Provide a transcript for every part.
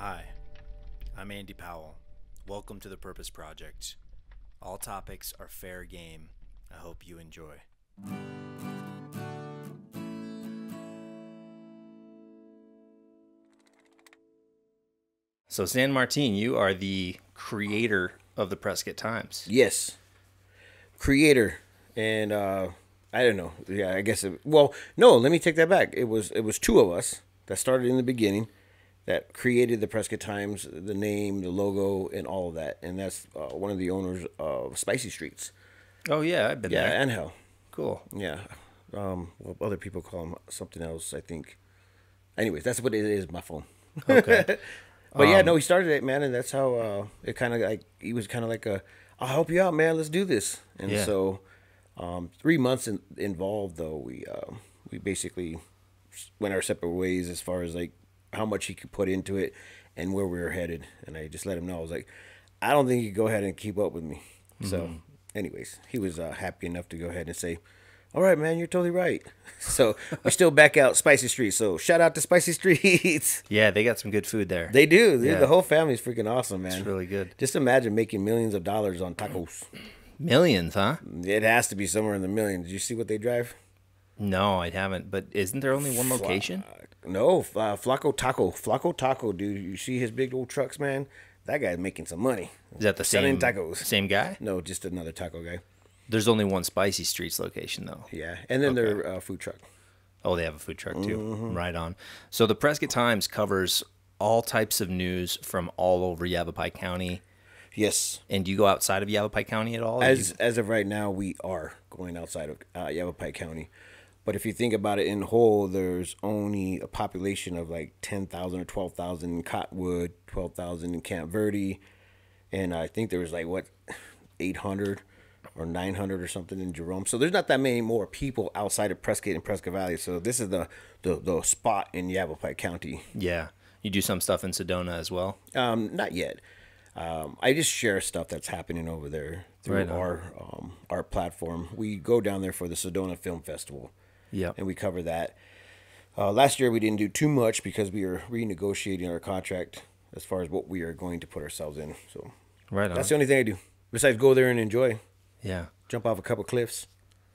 Hi, I'm Andy Powell. Welcome to the Purpose Project. All topics are fair game. I hope you enjoy. So, San Martin, you are the creator of the Prescott Times. Yes, creator, and I don't know. Yeah, I guess. No. Let me take that back. It was two of us that started in the beginning, that created the Prescott Times, the name, the logo, and all of that. And that's one of the owners of Spicy Streets. Oh, yeah, I've been Yeah, there. and Hell. Cool. Yeah. Well, other people call him something else, I think. Anyways, that's what it is. My phone. Okay. But yeah, no, he started it, man, and that's how it kind of like he was kind of like I'll help you out, man. Let's do this. And Yeah. so, 3 months involved, though, we basically went our separate ways as far as like how much he could put into it and where we were headed. And I just let him know, I was like, I don't think you can go ahead and keep up with me. So, anyways, he was happy enough to go ahead and say, all right, man, you're totally right. So we still back out Spicy Streets. So shout out to Spicy Streets. Yeah, they got some good food there. They do. Yeah. The whole family's freaking awesome, man. It's really good. Just imagine making millions of dollars on tacos. Millions, huh? It has to be somewhere in the millions. Did you see what they drive? No, I haven't. But isn't there only one location? No, Flaco Taco, dude. You see his big old trucks, man? That guy's making some money. Is that the Selling same tacos. Same guy? No, just another taco guy. There's only one Spicy Streets location, though. Yeah, and then their food truck. Oh, they have a food truck, too. Right on. So the Prescott Times covers all types of news from all over Yavapai County. Yes. And do you go outside of Yavapai County at all? As of right now, we are going outside of Yavapai County. But if you think about it in whole, there's only a population of like 10,000 or 12,000 in Cottonwood, 12,000 in Camp Verde, and I think there was like, 800 or 900 or something in Jerome. So there's not that many more people outside of Prescott and Prescott Valley. So this is the spot in Yavapai County. Yeah. You do some stuff in Sedona as well? Not yet. I just share stuff that's happening over there through our platform. We go down there for the Sedona Film Festival. Yeah. And we cover that. Last year we didn't do too much because we were renegotiating our contract as far as what we are going to put ourselves in. So Right on. that's the only thing I do besides go there and enjoy. Yeah. Jump off a couple cliffs.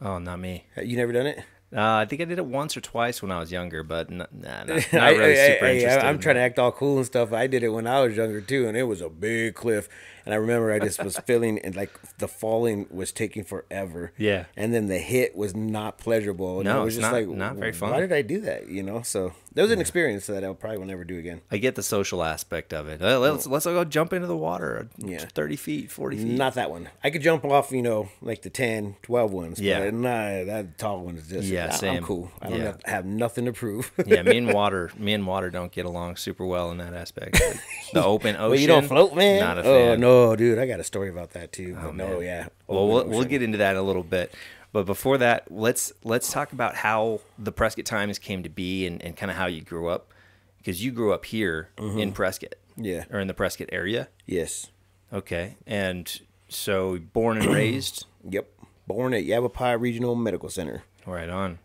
Oh, not me. You never done it? I think I did it once or twice when I was younger, but not really super interested. I'm trying to act all cool and stuff. I did it when I was younger too, and it was a big cliff. And I remember I just was feeling and like the falling was taking forever. Yeah. And then the hit was not pleasurable. And No, it was it's just not very fun. Why did I do that? So that was an experience that I probably will never do again. I get the social aspect of it. Let's go jump into the water. Yeah. 30 feet, 40 feet. Not that one. I could jump off, like the 10, 12 ones. Yeah. But nah, that tall one is just, Yeah, same. I'm cool. I don't have nothing to prove. Yeah, me and water don't get along super well in that aspect. Like, the open ocean. Well, you don't float, man? Not a fan. Oh, no, dude. I got a story about that, too. But no, man. yeah. Well, Open we'll ocean. get into that in a little bit. But before that, let's talk about how the Prescott Times came to be and kind of how you grew up. Because you grew up here in Prescott. Yeah. Or in the Prescott area. Yes. Okay. And so born and raised? Yep. Born at Yavapai Regional Medical Center. Right on.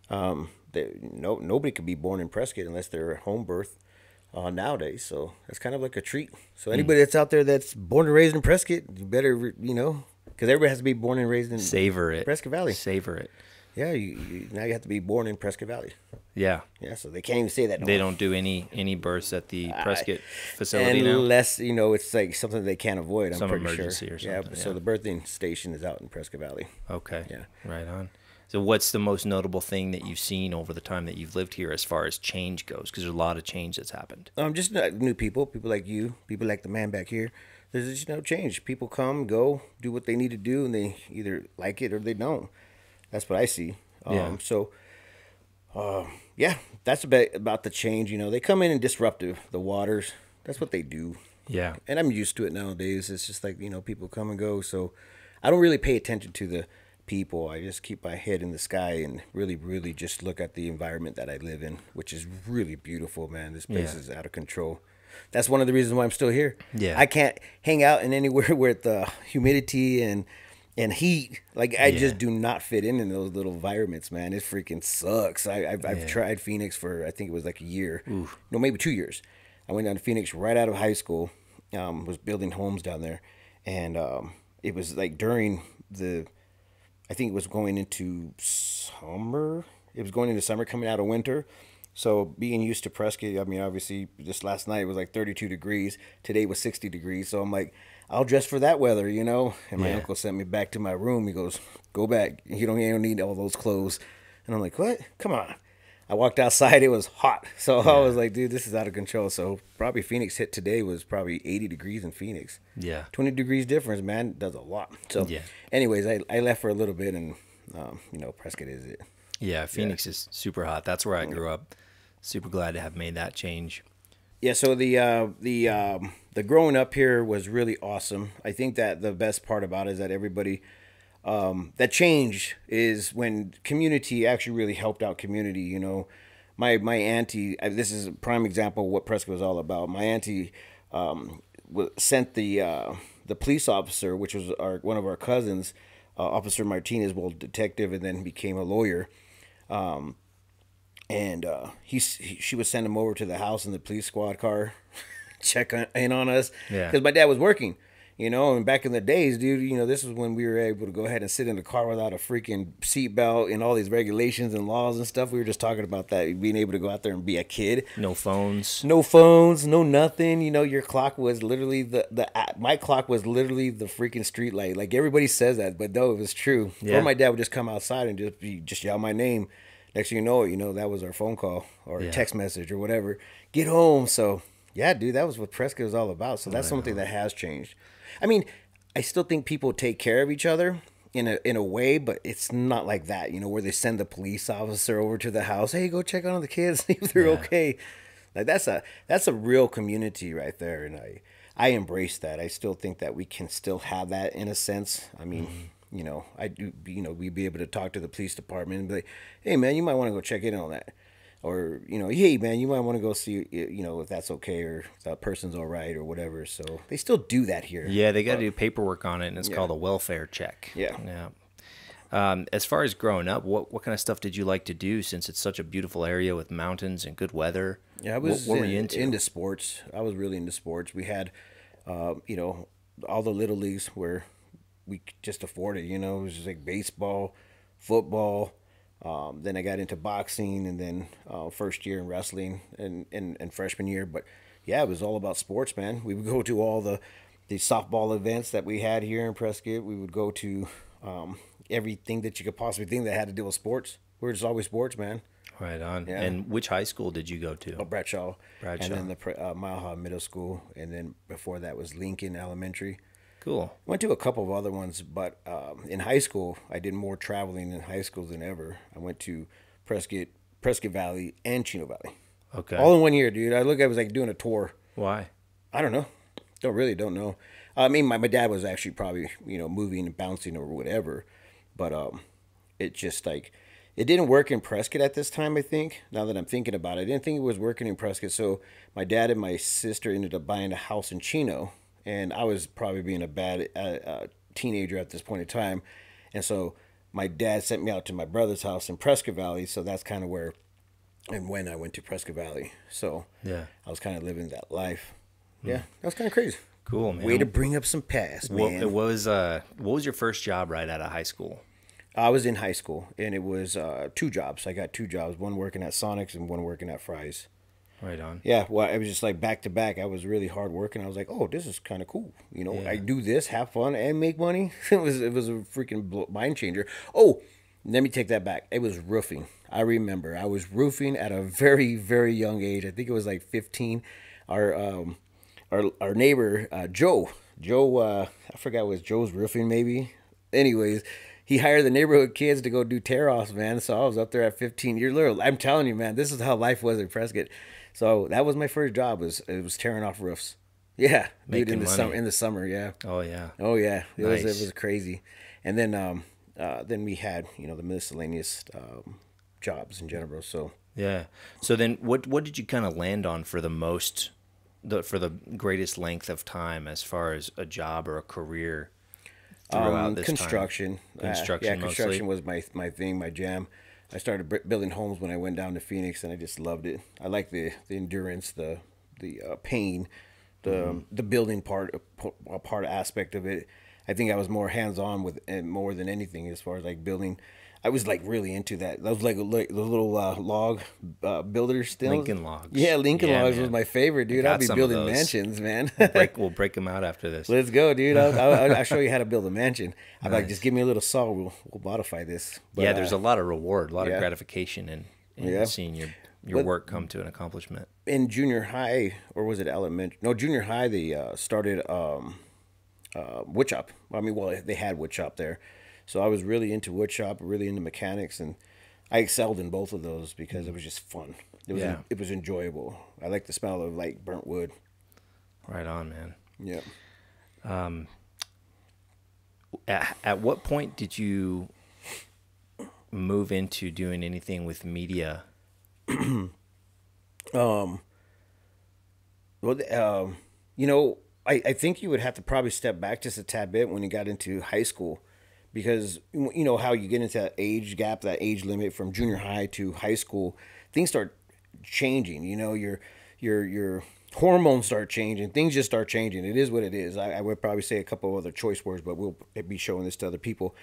Nobody could be born in Prescott unless they're home birth nowadays. So that's kind of like a treat. So anybody that's out there that's born and raised in Prescott, you better, because everybody has to be born and raised in Savor it. Prescott Valley. Savor it. Yeah, now you have to be born in Prescott Valley. Yeah. Yeah, so they can't even say that. They don't do any births at the Prescott facility now? Unless, it's like something they can't avoid, I'm Some pretty emergency sure. or something, Yeah, so the birthing station is out in Prescott Valley. Okay. Yeah. Right on. So what's the most notable thing that you've seen over the time that you've lived here as far as change goes? Because there's a lot of change that's happened. Just new people like you, people like the man back here. There's just change. People come, go, do what they need to do, and they either like it or they don't. That's what I see. Yeah. So, that's about the change. They come in and disrupt the waters. That's what they do. Yeah. And I'm used to it nowadays. It's just like, people come and go. So I don't really pay attention to the people. I just keep my head in the sky and really, really just look at the environment that I live in, which is really beautiful, man. This place is out of control. That's one of the reasons why I'm still here. Yeah. I can't hang out in anywhere with the humidity and heat. Like, I just do not fit in those little environments, man. It freaking sucks. I've tried Phoenix for, I think it was like a year. No, maybe 2 years. I went down to Phoenix right out of high school. Was building homes down there, and it was like during I think it was going into summer. It was going into summer, coming out of winter. So being used to Prescott, I mean, obviously, just last night it was like 32 degrees. Today was 60 degrees. So I'm like, I'll dress for that weather, you know. And my uncle sent me back to my room. He goes, "Go back. You don't need all those clothes." And I'm like, "What? Come on." I walked outside. It was hot. So I was like, dude, this is out of control. So probably Phoenix hit today was probably 80 degrees in Phoenix. Yeah. 20 degrees difference, man, does a lot. So anyways, I left for a little bit, and, you know, Prescott is it. Yeah, Phoenix is super hot. That's where I grew up. Super glad to have made that change. Yeah, so the growing up here was really awesome. I think that the best part about it is that everybody... that change is when community actually really helped out community. You know, my auntie, this is a prime example of what Prescott was all about. My auntie sent the police officer, which was one of our cousins, Officer Martinez, well, detective, and then became a lawyer. She would send him over to the house in the police squad car, check in on us, because my dad was working. You know, and back in the days, dude, you know, this was when we were able to go ahead and sit in the car without a freaking seatbelt and all these regulations and laws and stuff. We were just talking about that, being able to go out there and be a kid. No phones. No phones, no nothing. You know, your clock was literally my clock was literally the freaking street light. Like, everybody says that, but no, it was true. Or my dad would just come outside and just yell my name. Next thing you know, that was our phone call or a text message or whatever. Get home. So, yeah, dude, that was what Prescott was all about. So that's something that has changed. I mean, I still think people take care of each other in a way, but it's not like that, you know, where they send the police officer over to the house. Hey, go check on the kids, see if they're okay. Like, that's a real community right there, and I embrace that. I still think that we can still have that in a sense. I mean, you know, I do. You know, we'd be able to talk to the police department and be like, "Hey, man, you might want to go check in on that." Or, you know, hey, man, you might want to go see, you know, if that's okay or if that person's all right or whatever. So they still do that here. Yeah, they got to do paperwork on it, and it's called a welfare check. Yeah. As far as growing up, what kind of stuff did you like to do since it's such a beautiful area with mountains and good weather? Yeah, I was what were you into sports. I was really into sports. We had, you know, all the little leagues where we could just afford it. You know, it was just like baseball, football. Then I got into boxing, and then first year in wrestling and freshman year. But yeah, it was all about sports, man. We would go to all the softball events that we had here in Prescott. We would go to everything that you could possibly think that had to do with sports. We were just always sports, man. Right on. Yeah. And which high school did you go to? Oh, Bradshaw. And then the Mile High Middle School, and then before that was Lincoln Elementary. Cool. Went to a couple of other ones, but in high school, I did more traveling in high school than ever. I went to Prescott Valley, and Chino Valley. Okay. All in 1 year, dude. I was like doing a tour. Why? I don't know. Don't know. I mean, my dad was actually probably, you know, moving and bouncing or whatever, but it just like, it didn't work in Prescott at this time, I think. Now that I'm thinking about it, I didn't think it was working in Prescott. So my dad and my sister ended up buying a house in Chino. And I was probably being a bad teenager at this point in time. And so my dad sent me out to my brother's house in Prescott Valley. So that's kind of where and when I went to Prescott Valley. So yeah, I was kind of living that life. Yeah, that was kind of crazy. Cool, man. Way to bring up some past, man. What was your first job right out of high school? I was in high school, and it was 2 jobs. I got 2 jobs, one working at Sonic's and one working at Fry's. Right on. Yeah, well, it was just like back to back. I was really hard working. I was like, oh, this is kind of cool. You know, I do this, have fun, and make money. It was a freaking mind changer. Oh, let me take that back. It was roofing. I remember I was roofing at a very, very young age. I think it was like 15. Our neighbor, Joe, I forgot it was Joe's Roofing maybe. Anyways, he hired the neighborhood kids to go do tear-offs, man. So I was up there at 15 years old. I'm telling you, man, this is how life was in Prescott. So that was my first job. It was tearing off roofs. Yeah, dude, in the summer, yeah. Oh yeah. It was crazy. And then we had, you know, the miscellaneous jobs in general. So yeah. So then, what did you kind of land on for the greatest length of time as far as a job or a career throughout this construction. Time? Construction. Construction was my thing, my jam. I started building homes when I went down to Phoenix, and I just loved it. I like the endurance, the pain, the building part aspect of it. I think I was more hands on with it more than anything as far as like building. I was like really into that. That was like the little log builders still. Lincoln Logs. Yeah, Lincoln Logs man. was my favorite, dude. I'll be building mansions, man. We'll break them out after this. Let's go, dude. I'll show you how to build a mansion. I'm like, just give me a little saw. We'll modify this. But, yeah, there's a lot of reward, a lot of gratification in seeing your work come to an accomplishment. In junior high, or was it elementary? No, junior high, they started wood shop. I mean, well, they had wood shop there. So I was really into wood shop, really into mechanics, and I excelled in both of those because it was just fun. It was enjoyable. I like the smell of like burnt wood. Right on, man. Yeah. At what point did you move into doing anything with media? Well, I think you would have to probably step back just a tad bit when you got into high school. Because you know how you get into that age gap, that age limit from junior high to high school, things start changing. You know, your hormones start changing. Things just start changing. It is what it is. I would probably say a couple of other choice words, but we'll be showing this to other people.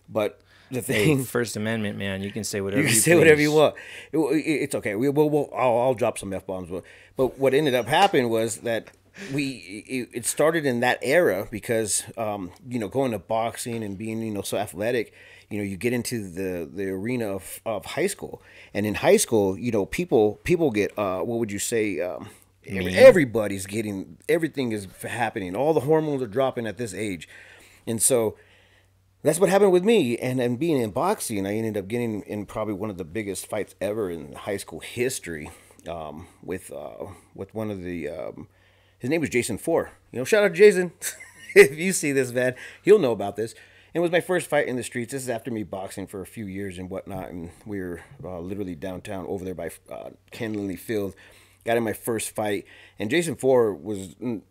But the thing, hey, First Amendment, man, you can say whatever you say whatever you want. It's okay. I'll drop some F-bombs, but what ended up happening was that it started in that era because going to boxing and being so athletic, you get into the arena of high school, and in high school people get what would you say, everybody's getting, everything is happening, all the hormones are dropping at this age, and so that's what happened with me. And being in boxing, I ended up getting in probably one of the biggest fights ever in high school history, with one of the his name was Jason Four. Shout out to Jason. If you see this, man, he'll know about this. It was my first fight in the streets. This is after me boxing for a few years and whatnot. And we were literally downtown over there by Kenley Field. Got in my first fight. And Jason Four was, he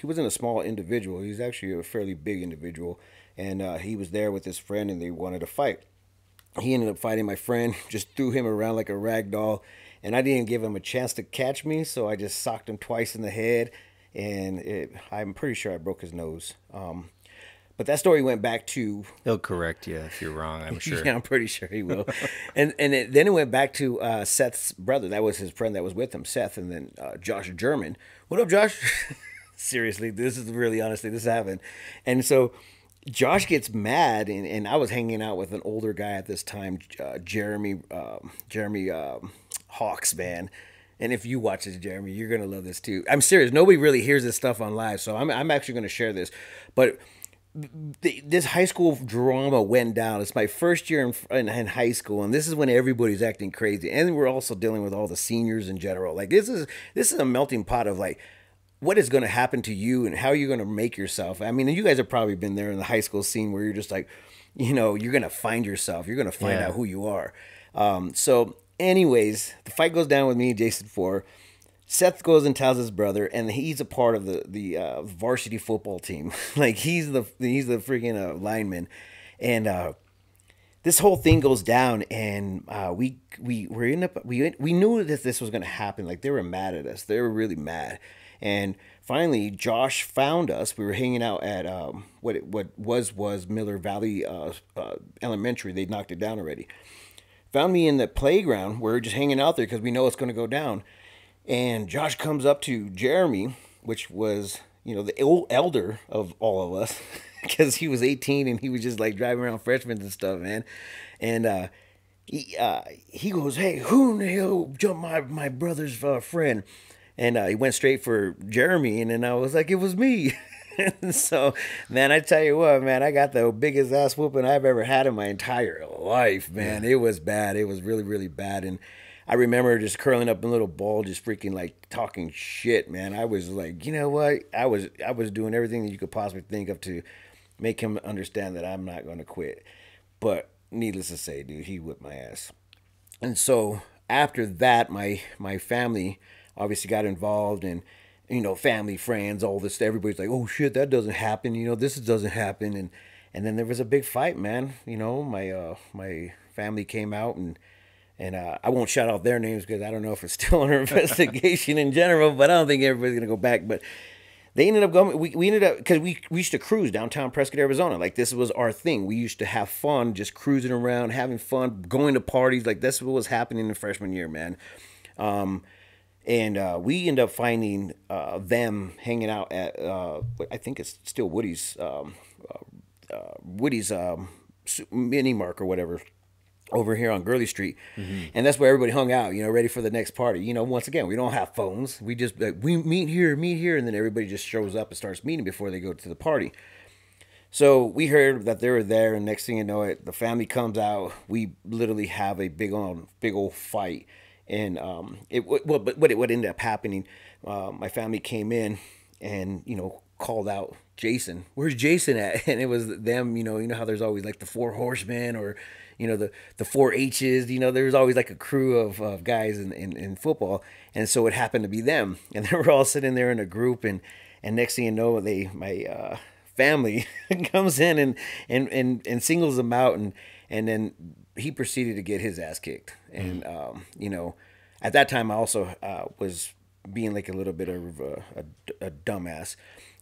wasn't a small individual. He was actually a fairly big individual. And he was there with his friend and they wanted to fight. He ended up fighting my friend, just threw him around like a rag doll. And I didn't give him a chance to catch me, so I just socked him twice in the head, and I'm pretty sure I broke his nose. But that story went back to... He'll correct you if you're wrong, I'm sure. Yeah, I'm pretty sure he will. Then it went back to Seth's brother. That was his friend that was with him, Seth, and then Josh German. What up, Josh? Seriously, this is really, honestly, this happened. And so... Josh gets mad, and I was hanging out with an older guy at this time, Jeremy Hawks, man. And if you watch this, Jeremy, you're gonna love this too. I'm serious. Nobody really hears this stuff on live, so I'm actually gonna share this. But this high school drama went down. It's my first year in high school, and this is when everybody's acting crazy, and we're also dealing with all the seniors in general. Like this is a melting pot of like, what is going to happen to you and how you're going to make yourself. I mean, you guys have probably been there in the high school scene where you're just like, you're going to find yourself. You're going to find out who you are. So anyways, the fight goes down with me and Jason Four. Seth goes and tells his brother, and he's a part of the varsity football team. Like he's the freaking lineman. And this whole thing goes down, and we knew that this was going to happen. Like they were mad at us. They were really mad. And finally, Josh found us. We were hanging out at what was Miller Valley Elementary. They knocked it down already. Found me in the playground. We're just hanging out there because we know it's going to go down. And Josh comes up to Jeremy, which was the old elder of all of us, because he was 18 and he was just like driving around freshmen and stuff, man. And he goes, "Hey, who in the hell jumped my brother's friend?" And he went straight for Jeremy, and then I was like, it was me. So, man, I tell you what, man, I got the biggest ass whooping I've ever had in my entire life, man. Yeah. It was bad. It was really, really bad. And I remember just curling up in a little ball, just freaking like talking shit, man. I was like, you know what? I was doing everything that you could possibly think of to make him understand that I'm not going to quit. But needless to say, dude, he whipped my ass. And so after that, my family obviously got involved, and family, friends, all this. Everybody's like, "Oh shit, that doesn't happen." This doesn't happen, and then there was a big fight, man. My family came out, and And I won't shout out their names because I don't know if it's still under investigation in general, but I don't think everybody's going to go back. But they ended up going, we ended up, because we used to cruise downtown Prescott, Arizona. Like, this was our thing. We used to have fun, just cruising around, having fun, going to parties. Like, that's what was happening in freshman year, man. And we end up finding them hanging out at, I think it's still Woody's mini mark or whatever, over here on Gurley Street. And that's where everybody hung out, ready for the next party. Once again, we don't have phones. We just, we meet here, and then everybody just shows up and starts meeting before they go to the party. So we heard that they were there, and next thing you know, the family comes out. We literally have a big old fight. And what ended up happening, my family came in and, called out Jason. Where's Jason at? And it was them, you know how there's always like the 4 horsemen or, the 4 H's, there's always like a crew of guys in football. And so it happened to be them. And they were all sitting there in a group. And next thing you know, my family comes in and singles them out. And then he proceeded to get his ass kicked. And, at that time, I also was being like a little bit of a dumbass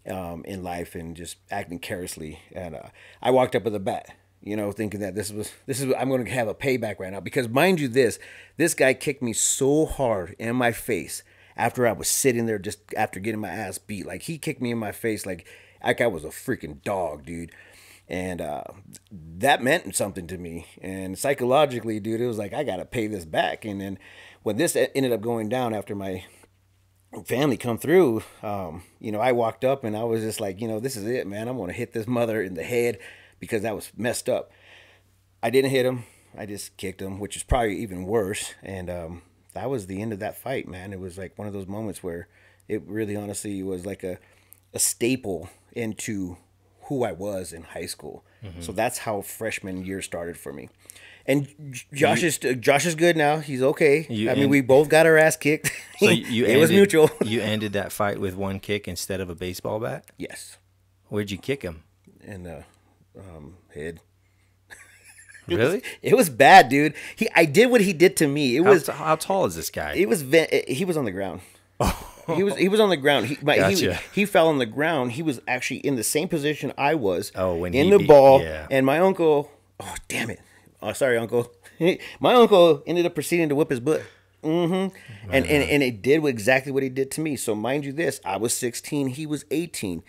in life and just acting carelessly. And I walked up with a bat, thinking that this is I'm going to have a payback right now. Because mind you, this guy kicked me so hard in my face after I was sitting there just after getting my ass beat. Like, he kicked me in my face like that guy was a freaking dog, dude. And that meant something to me. And psychologically, dude, it was like, I got to pay this back. And then when this ended up going down after my family come through, I walked up and I was just like, this is it, man. I'm going to hit this mother in the head because that was messed up. I didn't hit him. I just kicked him, which is probably even worse. And that was the end of that fight, man. It was like one of those moments where it really honestly was like a staple into who I was in high school. So that's how freshman year started for me. And Josh is good now. He's okay. We both got our ass kicked. So it was mutual. You ended that fight with one kick instead of a baseball bat? Yes. Where'd you kick him? In the head. Really? It was bad, dude. I did what he did to me. How tall is this guy? He was on the ground. He was on the ground. Gotcha. He fell on the ground. He was actually in the same position I was. When in the ball. Yeah. And my uncle. Oh, damn it. Oh, sorry, uncle. My uncle ended up proceeding to whip his butt. And it did exactly what he did to me. So mind you, I was 16. He was 18.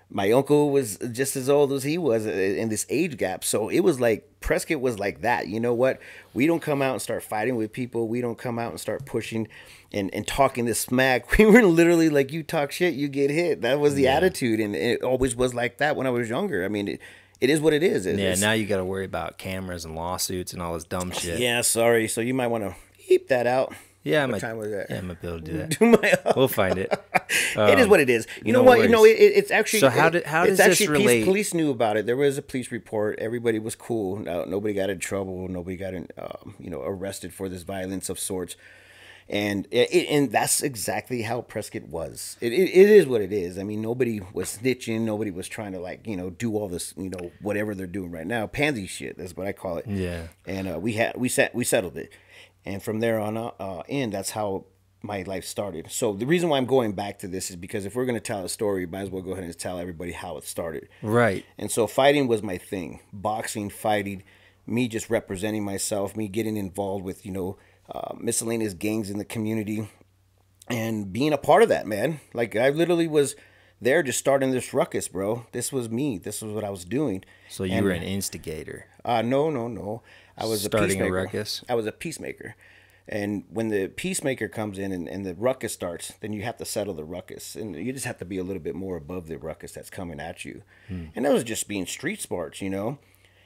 My uncle was just as old as he was in this age gap. So it was like Prescott was like that. You know what? We don't come out and start fighting with people. We don't come out and start pushing and talking this smack. We were literally like, you talk shit, you get hit. That was the attitude. And it always was like that when I was younger. I mean, it is what it is. Now you got to worry about cameras and lawsuits and all this dumb shit. Yeah, sorry. So you might want to keep that out. Yeah, what time was that? Yeah, I'm going to be able to do that. We'll find it. It is what it is. You know what? Worries. It's actually. So how does this relate? Police knew about it. There was a police report. Everybody was cool. Nobody got in trouble. Nobody got arrested for this violence of sorts. And that's exactly how Prescott was. It is what it is. I mean, nobody was snitching. Nobody was trying to do all this, whatever they're doing right now. Pansy shit. That's what I call it. Yeah. And we settled it. And from there on in, that's how my life started. So the reason why I'm going back to this is because if we're going to tell a story, might as well go ahead and tell everybody how it started. Right. And so fighting was my thing. Boxing, fighting, me just representing myself, me getting involved with, miscellaneous gangs in the community and being a part of that, man. Like, I literally was there just starting this ruckus, bro. This was me. This was what I was doing. So you were an instigator. No. I was starting a peacemaker. A ruckus? I was a peacemaker. And when the peacemaker comes in and the ruckus starts, then you have to settle the ruckus. And you just have to be a little bit more above the ruckus that's coming at you. And that was just being street smarts, And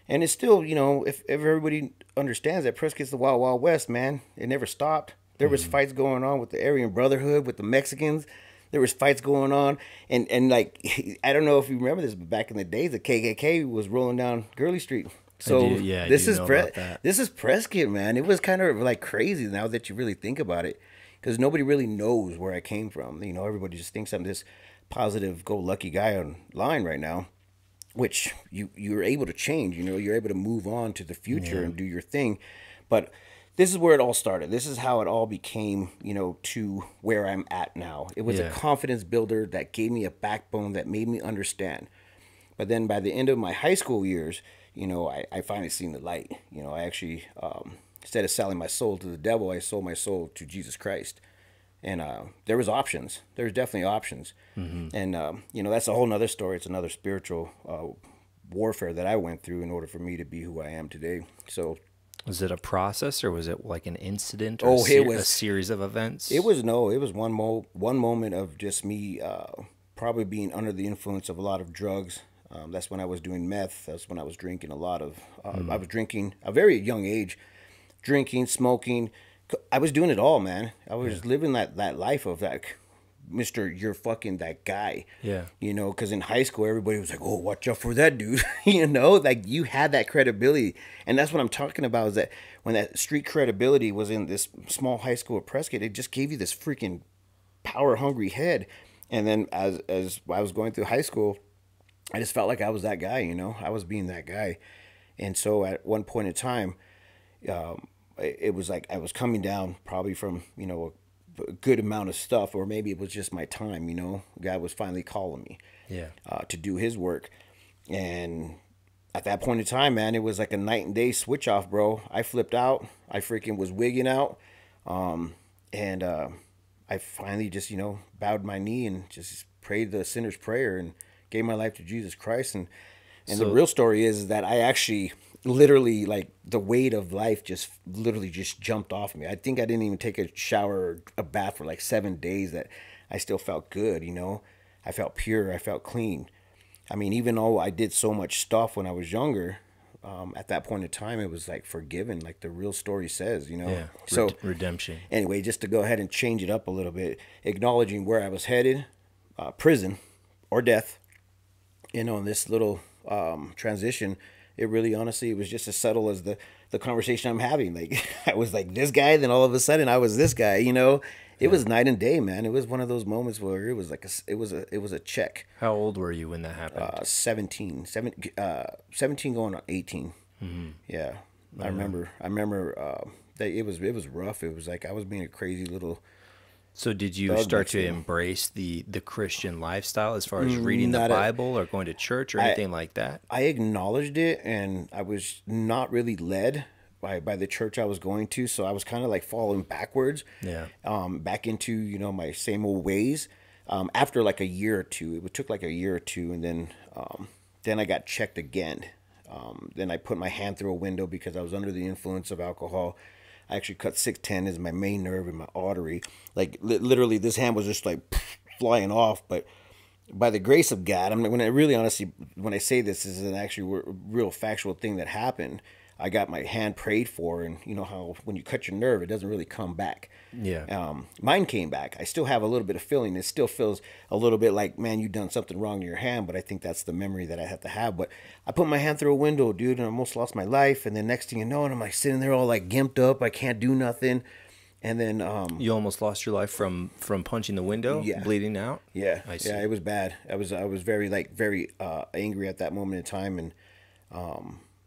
it's still, if everybody understands that Prescott's the Wild Wild West, man, it never stopped. There was fights going on with the Aryan Brotherhood, with the Mexicans. There was fights going on. And like, I don't know if you remember this, but back in the days, the KKK was rolling down Gurley Street. So this is Prescott, man. It was kind of like crazy now that you really think about it, because nobody really knows where I came from. Everybody just thinks I'm this positive, go-lucky guy online right now, which you're able to change. You're able to move on to the future and do your thing. But this is where it all started. This is how it all became, to where I'm at now. It was a confidence builder that gave me a backbone that made me understand. But then by the end of my high school years, I finally seen the light. I actually, instead of selling my soul to the devil, I sold my soul to Jesus Christ. And there was options. There's definitely options. And, that's a whole nother story. It's another spiritual warfare that I went through in order for me to be who I am today. So, was it a process, or was it like an incident, or a series of events? It was one moment of just me probably being under the influence of a lot of drugs. That's when I was doing meth. That's when I was drinking a lot of. I was drinking at a very young age, drinking, smoking. I was doing it all, man. I was living that life of that. Mr. You're fucking that guy. Yeah. Because in high school, everybody was like, oh, watch out for that dude. Like you had that credibility. And that's what I'm talking about, is that when that street credibility was in this small high school at Prescott, it just gave you this freaking power hungry head. And then as I was going through high school, I just felt like I was that guy, I was being that guy. And so at one point in time, it was like I was coming down probably from, a good amount of stuff, or maybe it was just my time, God was finally calling me to do his work. And at that point in time, man, it was like a night and day switch off, bro. I flipped out. I freaking was wigging out. And I finally just, bowed my knee and just prayed the sinner's prayer and gave my life to Jesus Christ. And so, the real story is that I actually literally, like, the weight of life just literally just jumped off me. I think I didn't even take a shower or a bath for like 7 days, that I still felt good, I felt pure. I felt clean. I mean, even though I did so much stuff when I was younger, at that point in time, it was like forgiven, like the real story says, Yeah, so redemption. Anyway, just to go ahead and change it up a little bit, acknowledging where I was headed, prison or death, in this little transition. It really, honestly, it was just as subtle as the conversation I'm having. Like, I was like this guy, then all of a sudden I was this guy. It was night and day, man. It was one of those moments where it was like it was a check. How old were you when that happened? 17 going on 18. Mm-hmm. Yeah, I remember that it was rough. It was like I was being a crazy little. So did you start to embrace the Christian lifestyle as far as reading the Bible or going to church or anything like that? I acknowledged it, and I was not really led by the church I was going to. So I was kind of like falling backwards, back into, my same old ways. After like a year or two, it took like a year or two, and then I got checked again. Then I put my hand through a window because I was under the influence of alcohol. I actually cut 610 as my main nerve in my artery. Like literally, this hand was just like flying off. But by the grace of God, when I say this is an actually real factual thing that happened. I got my hand prayed for, and you know how when you cut your nerve, it doesn't really come back. Yeah. Mine came back. I still have a little bit of feeling. It still feels a little bit like, man, you've done something wrong to your hand, but I think that's the memory that I have to have. But I put my hand through a window, dude, and I almost lost my life. And then next thing you know, and I'm like sitting there all like gimped up. I can't do nothing. And then you almost lost your life from punching the window, bleeding out. Yeah, I see. Yeah, it was bad. I was very angry at that moment in time, and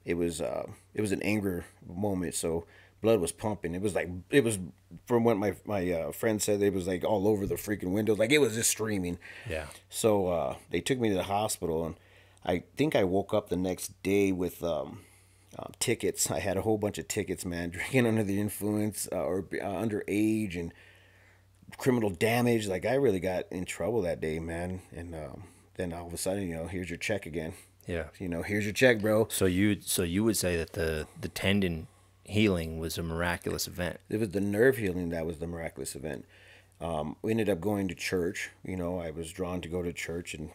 it was an anger moment. So blood was pumping. It was from what my friend said. It was like all over the freaking windows. Like it was just streaming. Yeah. So they took me to the hospital, and I think I woke up the next day with tickets. I had a whole bunch of tickets, man. Drinking under the influence or underage and criminal damage. Like I really got in trouble that day, man. And then all of a sudden, here's your check again. Yeah. Here's your check, bro. So you would say that the tendon healing was a miraculous event. It was the nerve healing that was the miraculous event. We ended up going to church. I was drawn to go to church, and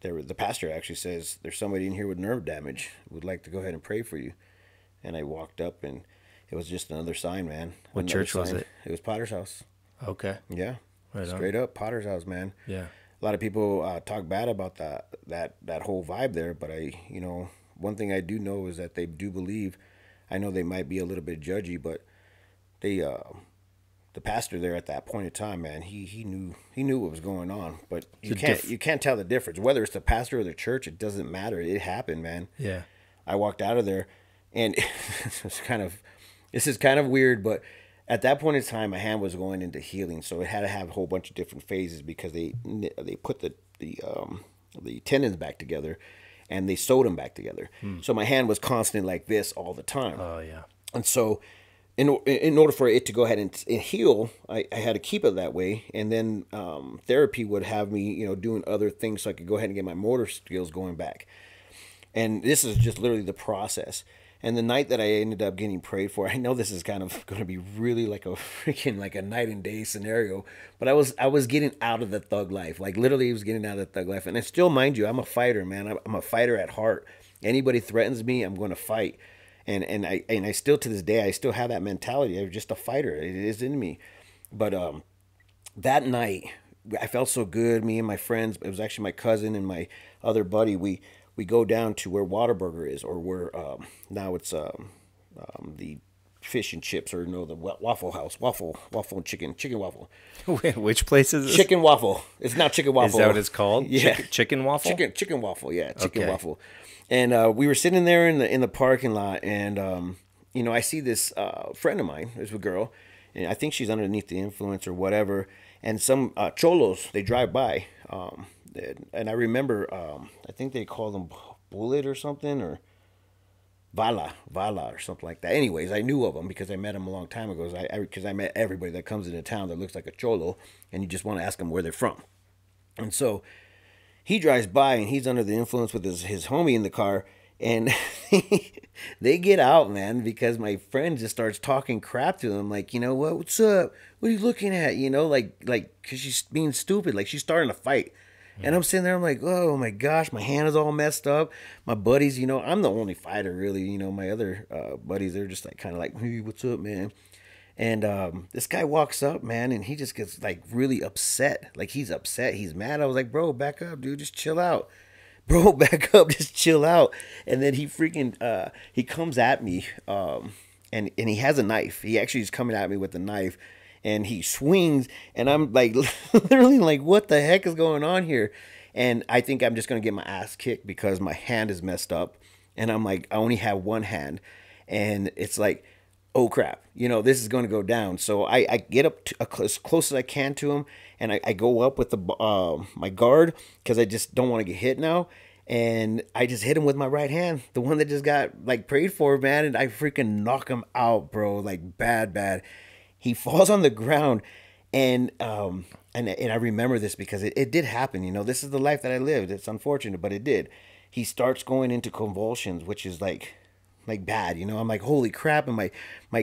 the pastor actually says, there's somebody in here with nerve damage. Would like to go ahead and pray for you. And I walked up, and it was just another sign, man. What church was it? It was Potter's House. Okay. Yeah. Right Straight up Potter's House, man. Yeah. A lot of people talk bad about that whole vibe there, but one thing I do know is that they do believe. I know they might be a little bit judgy, but the pastor there at that point in time, man, he knew what was going on. But you can't tell the difference whether it's the pastor or the church. It doesn't matter. It happened, man. Yeah. I walked out of there, and it's kind of This is kind of weird, but at that point in time, my hand was going into healing, so it had to have a whole bunch of different phases because they put the tendons back together, and they sewed them back together. So my hand was constantly like this all the time. Oh yeah. And so, in order for it to go ahead and heal, I had to keep it that way. And then therapy would have me, doing other things so I could go ahead and get my motor skills going back. And this is just literally the process. And the night that I ended up getting prayed for, I know this is kind of going to be really like a freaking like a night and day scenario, but I was getting out of the thug life. Like literally, I was getting out of the thug life. And I still, mind you, I'm a fighter, man. I'm a fighter at heart. Anybody threatens me, I'm going to fight. And I still, to this day, I still have that mentality. I'm just a fighter. It is in me. But that night, I felt so good. Me and my friends, it was actually my cousin and my other buddy. We go down to where Whataburger is, or where now it's the fish and chips, or no, the Waffle House, waffle and chicken waffle. Wait, which place is this? Chicken waffle. It's not chicken waffle. Is that what it's called? Yeah, chicken waffle. Chicken waffle. Yeah, chicken Okay. waffle. And we were sitting there in the parking lot, and I see this friend of mine. There's a girl, and I think she's underneath the influence or whatever. And some cholos, they drive by, and I remember, I think they call them Bullet or something, or Vala or something like that. Anyways, I knew of them because I met them a long time ago. Because I met everybody that comes into town that looks like a cholo, and you just want to ask them where they're from. And so he drives by, and he's under the influence with his homie in the car, and they get out, man, because my friend just starts talking crap to them, like, what's up? What are you looking at? Because she's being stupid, like she's starting to fight. And I'm sitting there, I'm like, oh my gosh, my hand is all messed up. My buddies, I'm the only fighter, really. My other buddies, they're just like kind of like, hey, what's up, man? And this guy walks up, man, and he just gets like really upset. Like he's upset, he's mad. I was like, bro, back up, dude, just chill out. Bro, back up, just chill out. And then he freaking, he comes at me, and he has a knife. He actually is coming at me with a knife. And he swings, and I'm like, literally like, what the heck is going on here? And I think I'm just going to get my ass kicked because my hand is messed up. And I'm like, I only have one hand. And it's like, oh crap, this is going to go down. So I get up to, as close as I can to him. And I go up with the my guard because I just don't want to get hit now. And I just hit him with my right hand, the one that just got like prayed for, man. And I freaking knock him out, bro, like bad. He falls on the ground, and I remember this because it did happen. This is the life that I lived. It's unfortunate, but it did. He starts going into convulsions, which is like bad. I'm like, holy crap! And my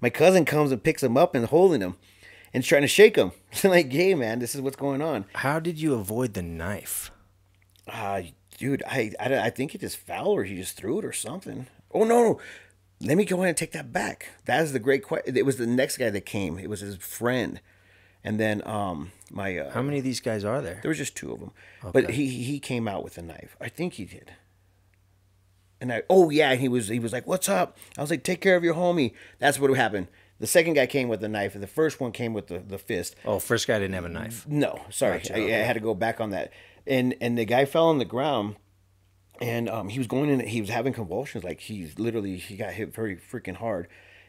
cousin comes and picks him up and holding him, and trying to shake him. Like, hey man, this is what's going on. How did you avoid the knife? Dude, I think he just fell, or he just threw it or something. Oh no. Let me go ahead and take that back. That is the great question. It was the next guy that came. It was his friend. And then How many of these guys are there? There was just two of them. Okay. But he came out with a knife. I think he did. And he was like, what's up? I was like, take care of your homie. That's what happened. The second guy came with the knife, and the first one came with the fist. Oh, first guy didn't have a knife. No, sorry. Gotcha, I had to go back on that. And the guy fell on the ground. And he was going in. He was having convulsions. Like he got hit very freaking hard.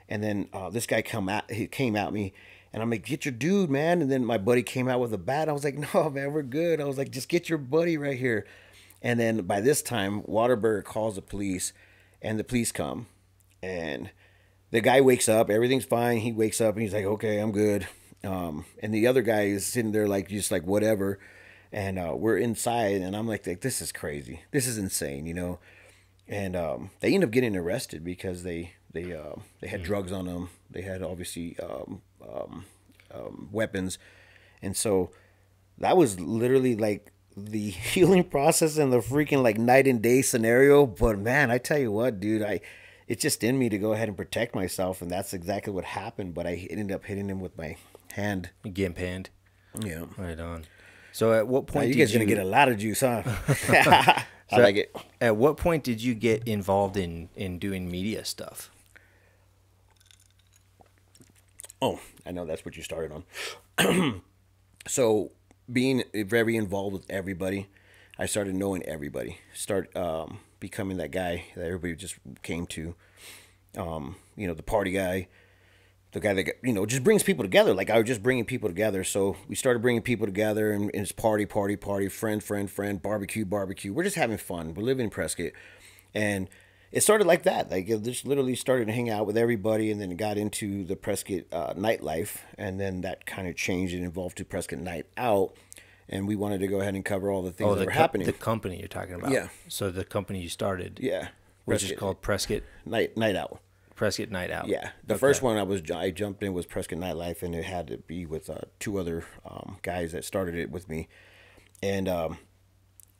And then this guy came at me, and I'm like, "Get your dude, man!" And then my buddy came out with a bat. I was like, "No, man, we're good." I was like, "Just get your buddy right here." And then by this time, Whataburger calls the police, and the police come, and the guy wakes up. Everything's fine. He wakes up and he's like, "Okay, I'm good." And the other guy is sitting there like just like whatever. And we're inside, and I'm like, this is crazy. This is insane, And they end up getting arrested because they had drugs on them. They had obviously weapons, and so that was literally like the healing process and the freaking like night and day scenario. But man, I tell you what, dude, it's just in me to go ahead and protect myself, and that's exactly what happened. But I ended up hitting him with my hand. Gimp hand. Yeah. Right on. So at what point you guys gonna get a lot of juice, huh? I like it. At what point did you get involved in doing media stuff? Oh, I know that's what you started on. So being very involved with everybody, I started knowing everybody. Becoming that guy that everybody just came to. The party guy, the guy that just brings people together. Like I was just bringing people together. So we started bringing people together, and it's party, friend, barbecue. We're just having fun. We're living in Prescott, and it started like that. Like it just literally started to hang out with everybody, and then it got into the Prescott nightlife, and then that kind of changed and evolved to Prescott Night Out. And we wanted to go ahead and cover all the things that were happening. The company you're talking about. Yeah. So the company you started. Yeah. Which is called Prescott Night Out. Prescott Night Out. Yeah. The first one I jumped in was Prescott Nightlife, and it had to be with two other guys that started it with me. And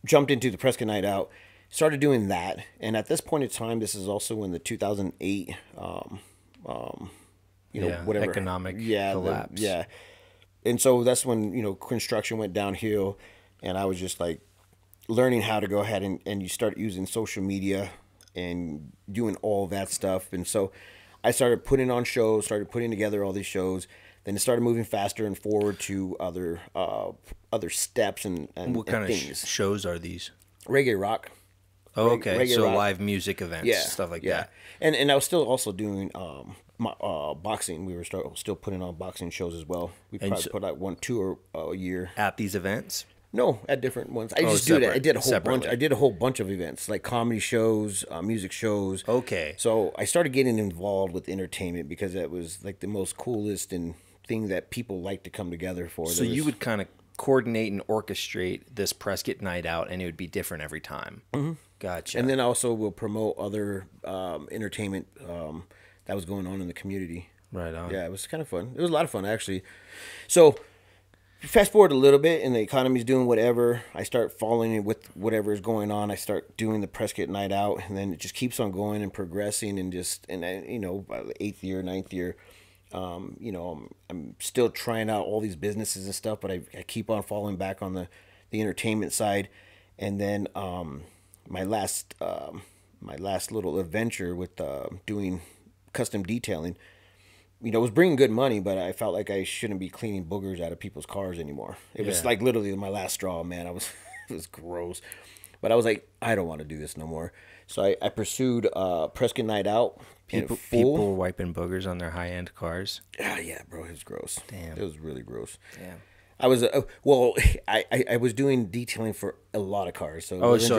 jumped into the Prescott Night Out, started doing that. And at this point in time, this is also in the 2008, whatever. Economic collapse. And so that's when, construction went downhill, and I was just like learning how to go ahead and you start using social media and doing all that stuff. And so I started putting on shows, started putting together all these shows. Then it started moving faster and forward to other steps and what kind things. of shows are these? Reggae rock. Oh, okay. Reggae so rock. Live music events, stuff like that. And I was still also doing boxing. We were still putting on boxing shows as well. We probably put out 1-2 a year at these events. No, at different ones. I just do that. I did a whole separately. bunch. I did a whole bunch of events, like comedy shows, music shows. Okay. So I started getting involved with entertainment because that was like the most coolest and thing that people like to come together for. So you would kind of coordinate and orchestrate this Prescott Night Out, and it would be different every time. Mm-hmm. Gotcha. And then also we'll promote other entertainment that was going on in the community. Right on. Yeah, it was kind of fun. It was a lot of fun, actually. So fast forward a little bit, and the economy's doing whatever. I start following it with whatever is going on. I start doing the Prescott Night Out, and then it just keeps on going and progressing, and by the 8th year, 9th year, I'm still trying out all these businesses and stuff, but I keep on falling back on the entertainment side. And then my last little adventure with doing custom detailing, was bringing good money, but I felt like I shouldn't be cleaning boogers out of people's cars anymore. It was like literally my last straw, man. It was gross. But I was like, I don't want to do this no more. So I pursued Prescott Night Out. People were wiping boogers on their high-end cars. Yeah, bro, it was gross. Damn. It was really gross. Damn. I was I was doing detailing for a lot of cars, so it was all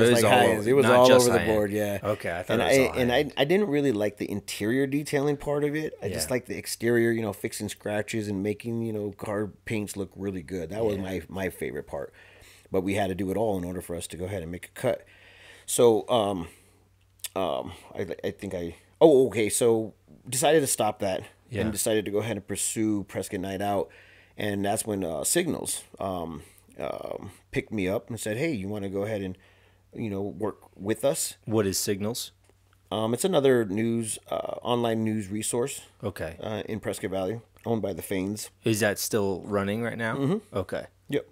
over the board. Yeah. Okay, I thought it was all I didn't really like the interior detailing part of it. I just liked the exterior, fixing scratches and making car paints look really good. That was my favorite part. But we had to do it all in order for us to go ahead and make a cut. So I think so decided to stop that and decided to go ahead and pursue Prescott Night Out. And that's when Signals picked me up and said, "Hey, you want to go ahead and, work with us?" What is Signals? It's another online news resource. Okay. In Prescott Valley, owned by the Fanes. Is that still running right now? Mm-hmm. Okay. Yep.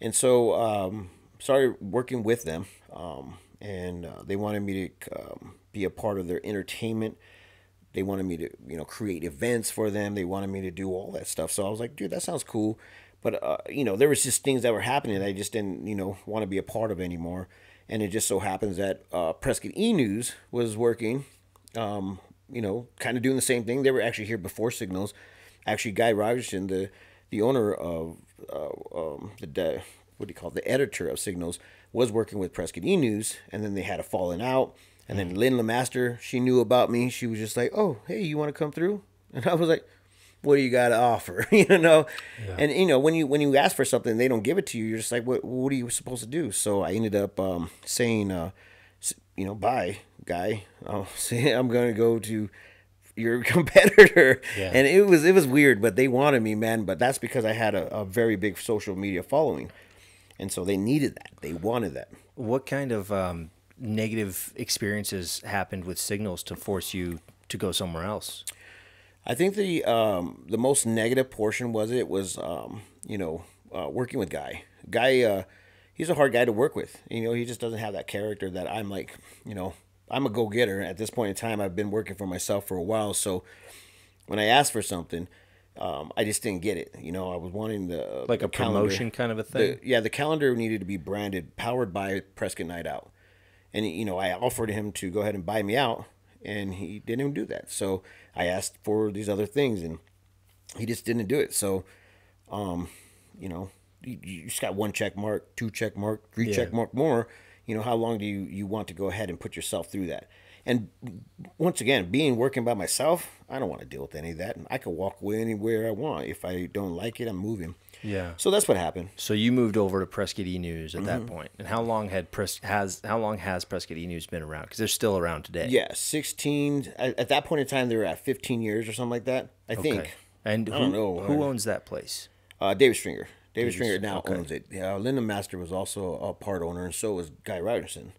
And so started working with them, and they wanted me to be a part of their entertainment. They wanted me to, create events for them. They wanted me to do all that stuff. So I was like, dude, that sounds cool. But, there was just things that were happening that I just didn't, want to be a part of anymore. And it just so happens that Prescott E-News was working, kind of doing the same thing. They were actually here before Signals. Actually, Guy Rogerson, the owner of the editor of Signals, was working with Prescott E-News. And then they had a falling out. And then Lynn LeMaster, she knew about me. She was just like, "Oh, hey, you want to come through?" And I was like, "What do you got to offer?" Yeah. And when you ask for something, they don't give it to you. You're just like, "What are you supposed to do?" So I ended up saying, "Bye, Guy. I'm going to go to your competitor." Yeah. And it was weird, but they wanted me, man. But that's because I had a very big social media following, and so they needed that. They wanted that. What kind of negative experiences happened with Signals to force you to go somewhere else? I think the most negative portion was working with Guy. Guy, he's a hard guy to work with. He just doesn't have that character that I'm like. I'm a go-getter. At this point in time, I've been working for myself for a while. So when I asked for something, I just didn't get it. I was wanting a promotion kind of a thing. The calendar needed to be branded, powered by Prescott Night Out. And, I offered him to go ahead and buy me out. and he didn't do that. So I asked for these other things, and he just didn't do it. So, you know, you just got one check mark, two check mark, three check mark more. You know, how long do you want to go ahead and put yourself through that? And once again, working by myself, I don't want to deal with any of that. I can walk away anywhere I want. If I don't like it, I'm moving. Yeah. So that's what happened. So you moved over to Prescott E-News at that point. And how long has Prescott E-News been around? Because they're still around today. Yeah, 16. At that point in time, they were at 15 years or something like that, I think. And I don't know. Who owns that place? David Stringer. David Stringer now owns it. Linda Master was also a part owner, and so was Guy Ryderson.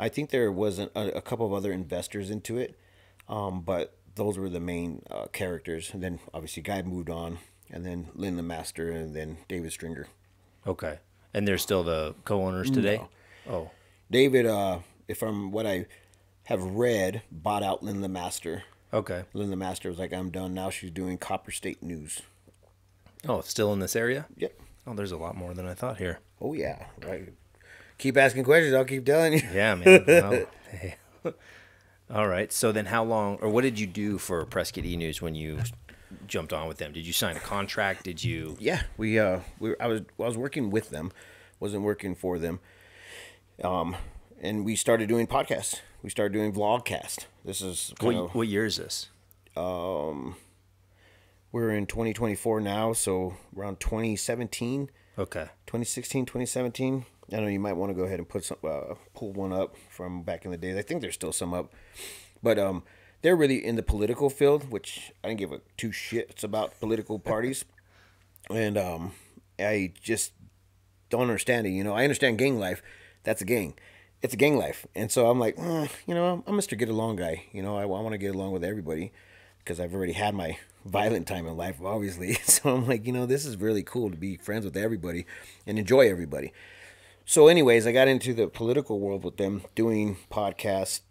I think there was a couple of other investors into it, but those were the main characters. And then obviously Guy moved on, and then Linda Master, and then David Stringer. Okay. And they're still the co-owners today? No. Oh. David, what I have read, bought out Linda Master. Okay. Linda Master was like, I'm done. Now she's doing Copper State News. Oh, still in this area? Yep. Oh, there's a lot more than I thought here. Oh, yeah. Right. Keep asking questions. I'll keep telling you. Yeah, man. Well, hey. All right. So then how long, or what did you do for Prescott E-News when you jumped on with them? Did you sign a contract? Did you? Yeah, I was working with them, wasn't working for them. And we started doing podcasts. We started doing vlogcast. This is what year is this? We're in 2024 now, so around 2017. Okay. 2016, 2017. I know you might want to go ahead and pull one up from back in the days. I think there's still some up, but they're really in the political field, which I didn't give a two shits about political parties, and I just don't understand it. You know, I understand gang life. That's a gang. It's a gang life, and so I'm like, you know, I'm Mr. Get Along guy. You know, I want to get along with everybody because I've already had my violent time in life, obviously. So I'm like, you know, this is really cool to be friends with everybody and enjoy everybody. So anyways, I got into the political world with them, doing podcasts,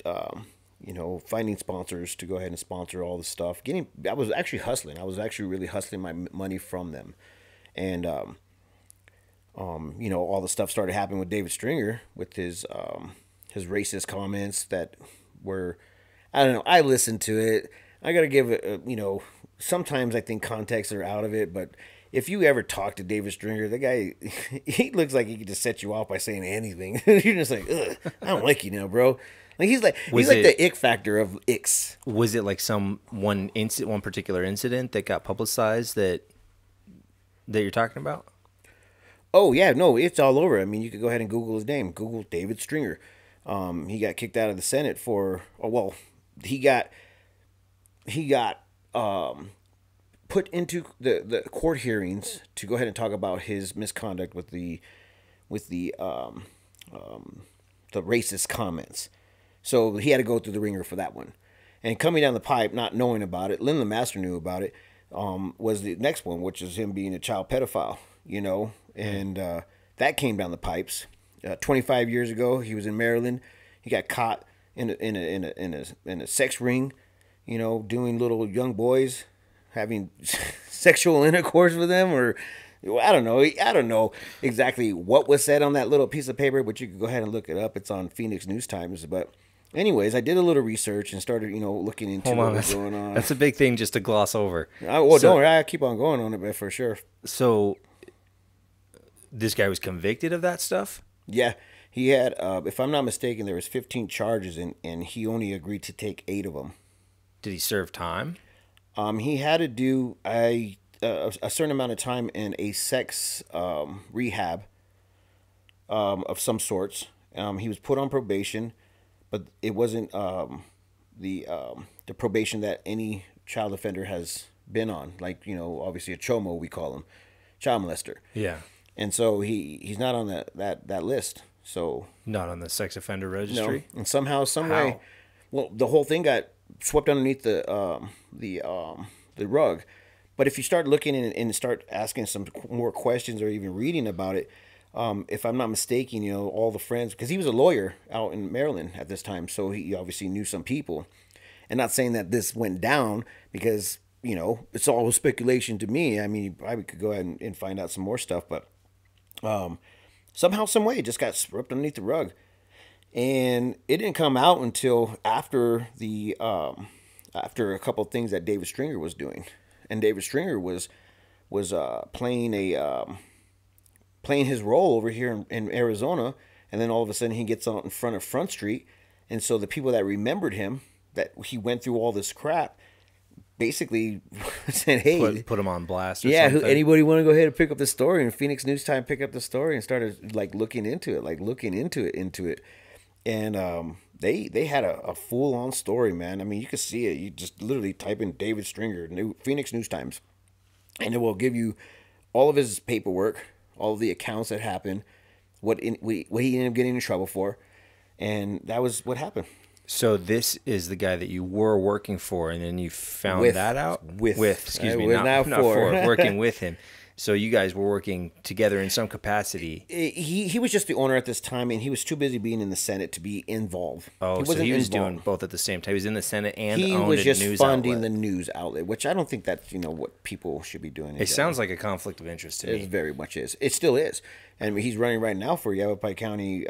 you know, finding sponsors to go ahead and sponsor all the stuff. I was actually hustling. I was actually really hustling my money from them. And, you know, all the stuff started happening with David Stringer with his racist comments that were, I don't know, I listened to it. I got to give it, you know, sometimes I think contexts are out of it, but if you ever talk to David Stringer, the guy, he looks like he could just set you off by saying anything. You're just like, ugh, I don't like you now, bro. Like he's like the ick factor of icks. Was it like one particular incident that got publicized that you're talking about? Oh yeah, no, it's all over. I mean, you could go ahead and Google his name. Google David Stringer. He got kicked out of the Senate he got put into the court hearings to go ahead and talk about his misconduct with the racist comments. So he had to go through the ringer for that one. And coming down the pipe, not knowing about it, Linda Master knew about it, was the next one, which is him being a child pedophile, you know, and that came down the pipes. 25 years ago, he was in Maryland. He got caught in a sex ring, you know, doing little young boys having sexual intercourse with them, or I don't know exactly what was said on that little piece of paper, but you could go ahead and look it up. It's on Phoenix News Times. But anyways, I did a little research and started, you know, looking into what was going on. That's a big thing just to gloss over. Don't worry, I keep on going on it, but for sure. So this guy was convicted of that stuff? Yeah. He had, if I'm not mistaken, there was 15 charges, and he only agreed to take 8 of them. Did he serve time? He had to do a certain amount of time in a sex rehab of some sorts. He was put on probation, but it wasn't the probation that any child offender has been on. Like, you know, obviously a CHOMO, we call him, child molester. Yeah. And so he's not on that list. So not on the sex offender registry. No. And somehow, some way, well, the whole thing got swept underneath the rug. But if you start looking and start asking some more questions or even reading about it, if I'm not mistaken, you know, all the friends, because he was a lawyer out in Maryland at this time, so he obviously knew some people. And not saying that this went down, because, you know, it's all speculation to me. I mean, you probably could go ahead and find out some more stuff, but somehow, some way, it just got swept underneath the rug. And it didn't come out until after the after a couple of things that David Stringer was doing, and David Stringer was playing playing his role over here in Arizona, and then all of a sudden he gets out in front of Front Street, and so the people that remembered him, that he went through all this crap, basically said, "Hey, put him on blast." Or yeah, something. anybody want to go ahead and pick up the story?" And Phoenix News Time picked up the story and started like looking into it, and they had a full on story, man. I mean, you could see it. You just literally type in David Stringer, Phoenix News Times, and it will give you all of his paperwork, all of the accounts that happened, what he ended up getting in trouble for, and that was what happened. So this is the guy that you were working for, and then you found that out? Excuse me, not for, working with him. So you guys were working together in some capacity. He was just the owner at this time, and he was too busy being in the Senate to be involved. Oh, so he was doing both at the same time. He was in the Senate and he owned was just a news funding outlet. the news outlet, which I don't think that's what people should be doing. It sounds like a conflict of interest to me. It very much is. It still is, and he's running right now for Yavapai County,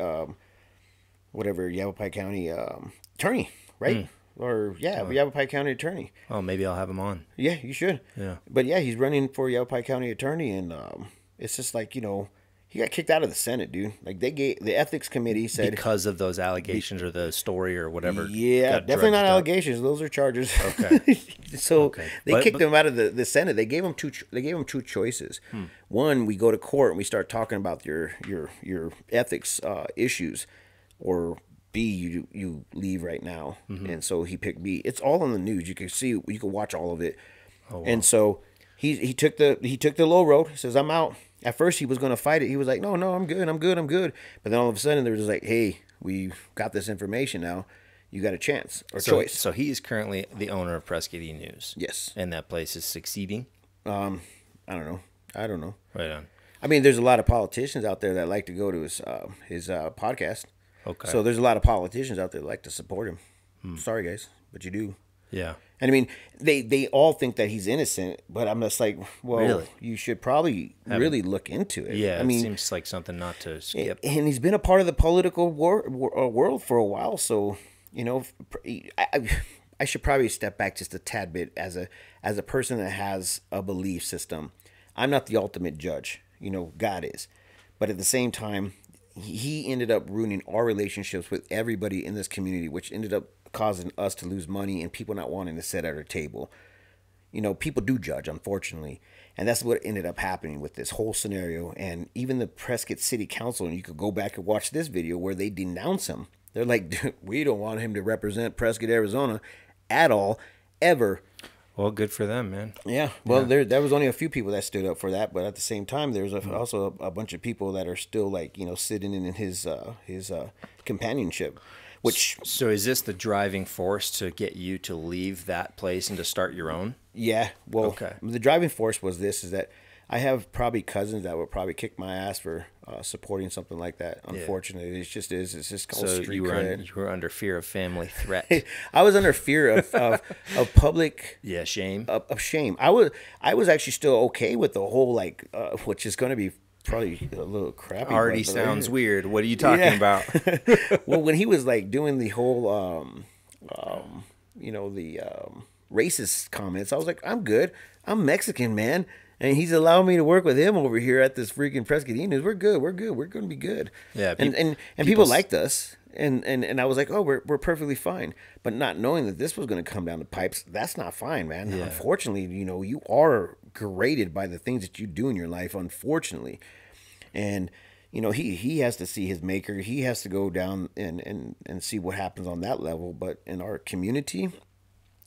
Yavapai County attorney, right? Or Yavapai County attorney. Oh, maybe I'll have him on. Yeah, you should. Yeah. But yeah, he's running for Yavapai County attorney, and it's just like, he got kicked out of the Senate, dude. Like the ethics committee said because of those allegations or the story or whatever. Yeah, definitely not allegations. Those are charges. Okay. So they kicked him out of the Senate. They gave him two choices. One, we go to court and we start talking about your ethics issues, or B, you leave right now. And so he picked B. It's all on the news. You can see, you can watch all of it. Oh, wow. And so he took the low road. He says, "I'm out." At first he was going to fight it. He was like, "No, I'm good. But then all of a sudden they were just like, "Hey, we got this information now. You got a chance or choice." So he is currently the owner of Prescott News. Yes. And that place is succeeding? I don't know. Right on. I mean, there's a lot of politicians out there that like to go to his podcast. Okay. So there's a lot of politicians out there that like to support him. Sorry, guys, but you do. Yeah. And I mean, they all think that he's innocent, but I'm just like, well, really? You should probably really look into it. Yeah, I mean, it seems like something not to skip. And he's been a part of the political world for a while, so I should probably step back just a tad bit as a person that has a belief system. I'm not the ultimate judge, God is, but at the same time, he ended up ruining our relationships with everybody in this community, which ended up causing us to lose money and people not wanting to sit at our table. People do judge, unfortunately. And that's what ended up happening with this whole scenario. And even the Prescott City Council, and you could go back and watch this video where they denounce him. They're like, "Dude, we don't want him to represent Prescott, Arizona at all, ever." Well, good for them, man. Yeah. Well, there was only a few people that stood up for that, but at the same time, there's also a bunch of people that are still like, sitting in his companionship. So is this the driving force to get you to leave that place and to start your own? Yeah. Well, the driving force was is that I have probably cousins that would probably kick my ass for supporting something like that. Unfortunately, It's just called street cred. You were under fear of family threat. I was under fear of public shame. Of shame. I was actually still okay with the whole which is going to be probably a little crappy. Already sounds weird. What are you talking about? Well, when he was doing the whole racist comments, I was like, I'm good. I'm Mexican, man. And he's allowing me to work with him over here at this freaking Prescott News. We're good. We're going to be good. Yeah. And people liked us. And I was like, oh, we're perfectly fine. But not knowing that this was going to come down the pipes, that's not fine, man. Yeah. Unfortunately, you are graded by the things that you do in your life, unfortunately. And, he has to see his maker. He has to go down and see what happens on that level. But in our community,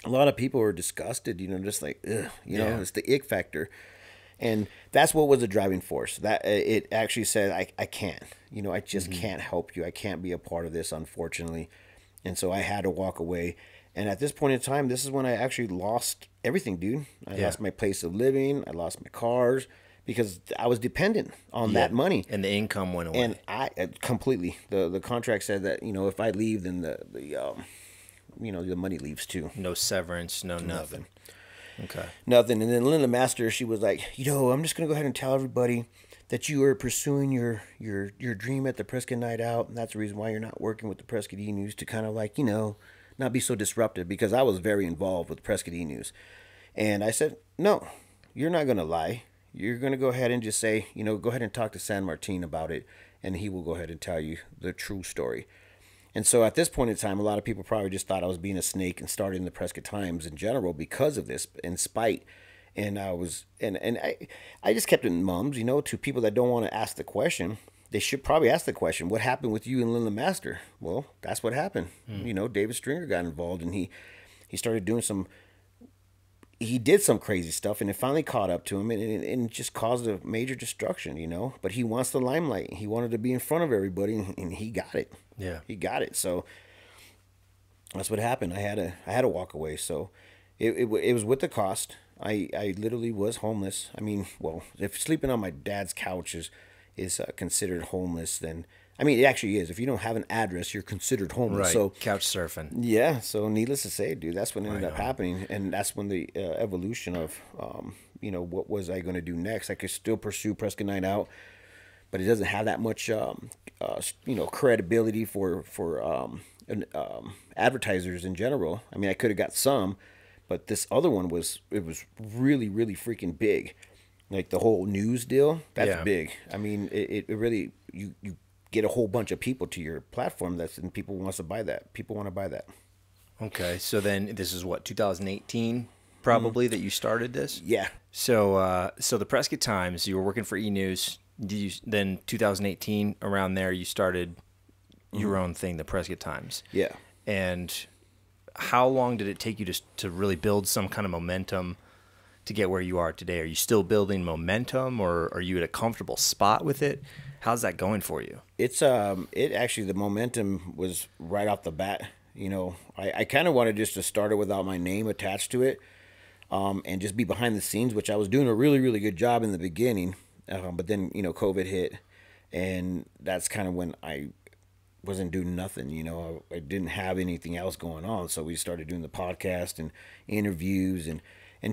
a lot of people are disgusted, just like, ugh, it's the ick factor. And that's what was the driving force. That it actually said, I can't, I just can't help you. I can't be a part of this, unfortunately. And so I had to walk away. And at this point in time, this is when I actually lost everything, dude. I lost my place of living. I lost my cars because I was dependent on that money. And the income went away. And I completely, the contract said that, if I leave, then the money leaves too. No severance, no nothing. Okay. Nothing. And then Linda Master, she was like, I'm just going to go ahead and tell everybody that you are pursuing your dream at the Prescott Night Out. And that's the reason why you're not working with the Prescott E-News, to kind of like, not be so disruptive, because I was very involved with Prescott E-News. And I said, no, you're not going to lie. You're going to go ahead and just say, go ahead and talk to San Martin about it, and he will go ahead and tell you the true story. And so at this point in time, a lot of people probably just thought I was being a snake and starting the Prescott Times in general because of this, in spite. And I was, and I just kept it in mums, to people that don't want to ask the question. They should probably ask the question, what happened with you and Linda Master? Well, that's what happened. David Stringer got involved, and he started doing he did some crazy stuff, and it finally caught up to him, and just caused a major destruction, But he wants the limelight. He wanted to be in front of everybody, and he got it. Yeah. He got it. So that's what happened. I had to walk away. So it was with the cost. I literally was homeless. I mean, well, if sleeping on my dad's couch is considered homeless, then, I mean, it actually is. If you don't have an address, you're considered homeless. Right. So couch surfing. Yeah. So needless to say, dude, that's what ended up happening, and that's when the evolution of, what was I going to do next? I could still pursue Prescott Night Out, but it doesn't have that much, credibility for advertisers in general. I mean, I could have got some, but this other one was really, really freaking big. Like the whole news deal, that's big. I mean, it really, you get a whole bunch of people to your platform, and people wants to buy that. People want to buy that. Okay, so then this is what, 2018 probably that you started this? Yeah. So the Prescott Times, you were working for E-News. Then 2018, around there, you started your own thing, the Prescott Times. Yeah. And how long did it take you to really build some kind of momentum to get where you are today? Are you still building momentum, or are you at a comfortable spot with it? How's that going for you? It's actually, the momentum was right off the bat. I kind of wanted just to start it without my name attached to it, and just be behind the scenes, which I was doing a really, really good job in the beginning. But then, COVID hit, and that's kind of when I wasn't doing nothing. I didn't have anything else going on. So we started doing the podcast and interviews and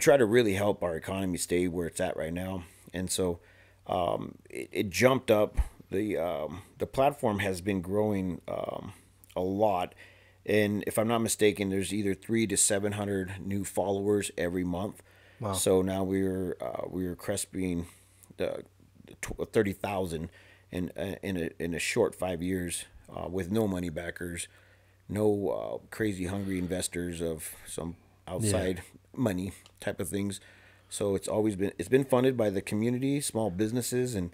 try to really help our economy stay where it's at right now. And so it jumped up. The platform has been growing a lot. And if I'm not mistaken, there's either 300 to 700 new followers every month. Wow. So now we're cresting the 30,000 in a short 5 years, with no money backers, no crazy hungry investors of some outside money type of things. So it's been funded by the community, small businesses, and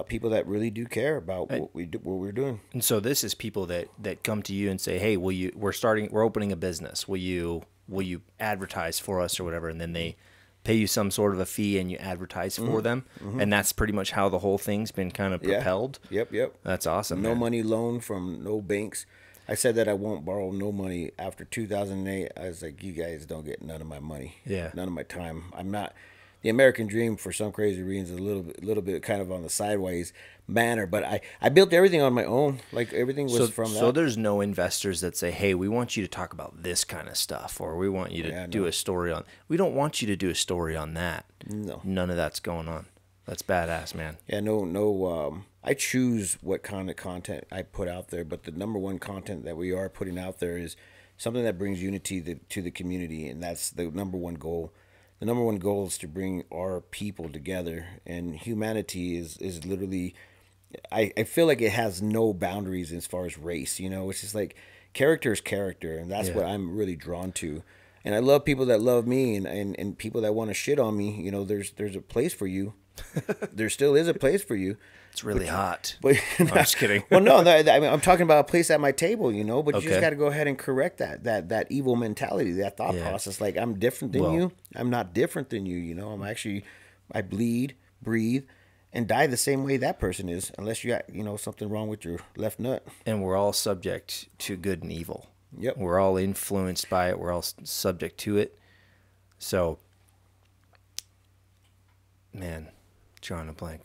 people that really do care about what we're doing. And so this is people that come to you and say, "Hey, we're opening a business. Will you advertise for us or whatever?" And then they pay you some sort of a fee, and you advertise for them. And that's pretty much how the whole thing's been kind of propelled. Yep. That's awesome. No money loan from no banks. I said that I won't borrow no money after 2008. I was like, you guys don't get none of my money. Yeah. None of my time. I'm not. The American dream, for some crazy reasons, a little bit kind of on the sideways manner. But I built everything on my own. Like, everything was from that. So there's no investors that say, hey, we want you to talk about this kind of stuff, or we want you to do a story on. We don't want you to do a story on that. No. None of that's going on. That's badass, man. Yeah, no. I choose what kind of content I put out there, but the number one content that we are putting out there is something that brings unity to the community, and that's the number one goal. The number one goal is to bring our people together, and humanity is literally, I feel like it has no boundaries as far as race. It's just like character is character, and that's what I'm really drawn to. And I love people that love me, and people that want to shit on me. There's a place for you. There still is a place for you. It's really hot. But I'm just kidding. Well, no, I mean, I'm talking about a place at my table, but you just got to go ahead and correct that evil mentality, that thought process. Like, I'm different than you. I'm not different than you. I bleed, breathe, and die the same way that person is, unless you got, something wrong with your left nut. And we're all subject to good and evil. Yep. We're all influenced by it. We're all subject to it. So, man, drawing a blank.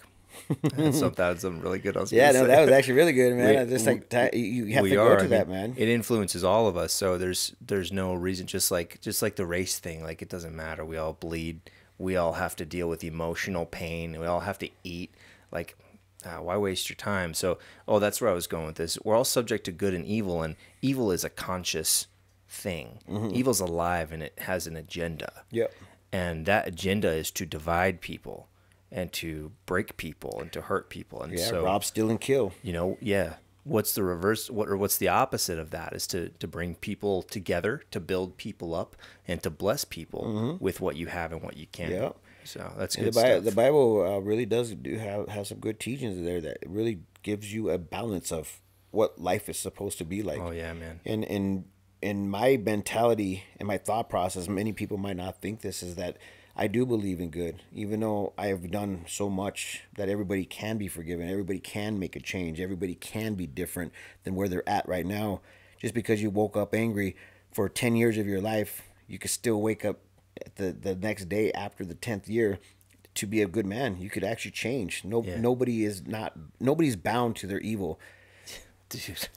That's something really good. I was Yeah, gonna no, say. that was actually really good, man. We- I just like you have we to are. go to I that, mean, man. it influences all of us. So there's no reason. Just like the race thing. Like it doesn't matter. We all bleed. We all have to deal with emotional pain. We all have to eat. Like, why waste your time? So, that's where I was going with this. We're all subject to good and evil is a conscious thing. Evil's alive and it has an agenda. Yep. And that agenda is to divide people and to break people and to hurt people. And Yeah, so, rob, steal, and kill. what's the reverse? What's the opposite of that? Is to bring people together, to build people up, and to bless people with what you have and what you can. Yep. So that's And good stuff. the Bible really does have some good teachings there that really gives you a balance of what life is supposed to be like. Oh yeah, man. And in my mentality and my thought process, many people might not think this, is that I do believe in good, even though I have done so much that everybody can be forgiven, everybody can make a change, everybody can be different than where they're at right now. Just because you woke up angry for 10 years of your life, you could still wake up the next day after the 10th year to be a good man. You could actually change. Nobody's bound to their evil. Dude,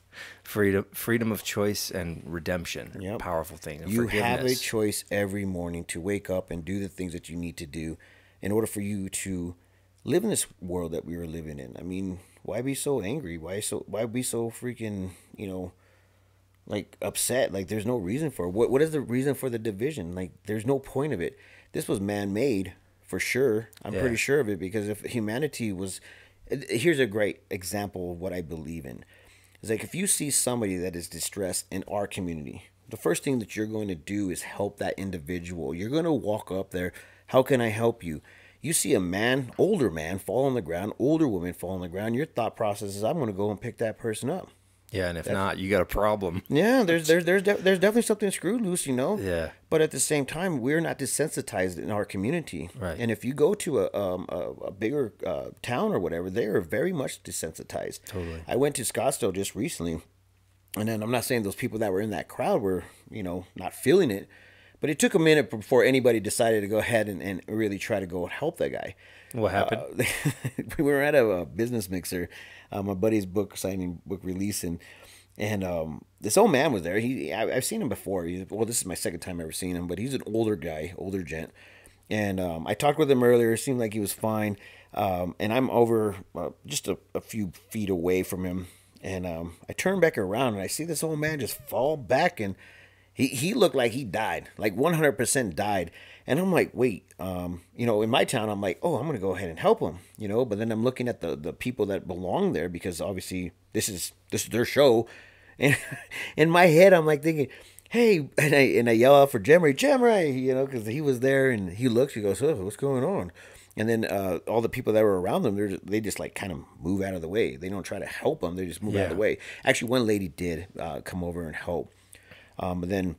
freedom of choice and redemption. Yep. Powerful thing. And You have a forgiveness. choice every morning to wake up and do the things that you need to do in order for you to live in this world that we are living in. I mean, why be so angry? Why be so freaking, like upset? Like there's no reason for it. What is the reason for the division? Like there's no point of it. This was man-made for sure. I'm pretty sure of it, because if humanity was, here's a great example of what I believe in. It's like if you see somebody that is distressed in our community, the first thing that you're going to do is help that individual. You're going to walk up there. How can I help you? You see a older man fall on the ground, older woman fall on the ground. Your thought process is, I'm going to go and pick that person up. Yeah, and if not, you got a problem. Yeah, there's definitely something screwed loose, Yeah. But at the same time, we're not desensitized in our community. Right. And if you go to a bigger town or whatever, they are very much desensitized. Totally. I went to Scottsdale just recently, and then I'm not saying those people that were in that crowd were, not feeling it, but it took a minute before anybody decided to go ahead and really try to go and help that guy. What happened? We were at a business mixer, my buddy's book signing, book release, and this old man was there. I've seen him before. This is my second time ever seeing him, but he's an older guy, older gent. And I talked with him earlier. It seemed like he was fine. And I'm over just a few feet away from him. And I turn back around and I see this old man just fall back, and he looked like he died, like 100% died. And I'm like, wait, in my town, I'm like, oh, I'm going to go ahead and help him, But then I'm looking at the people that belong there, because obviously this is their show. And in my head, I'm like thinking, hey, and I yell out for Jemray, because he was there, and he looks, he goes, oh, what's going on? And then all the people that were around them, they just like kind of move out of the way. They don't try to help them. They just move out of the way. Actually, one lady did come over and help. But then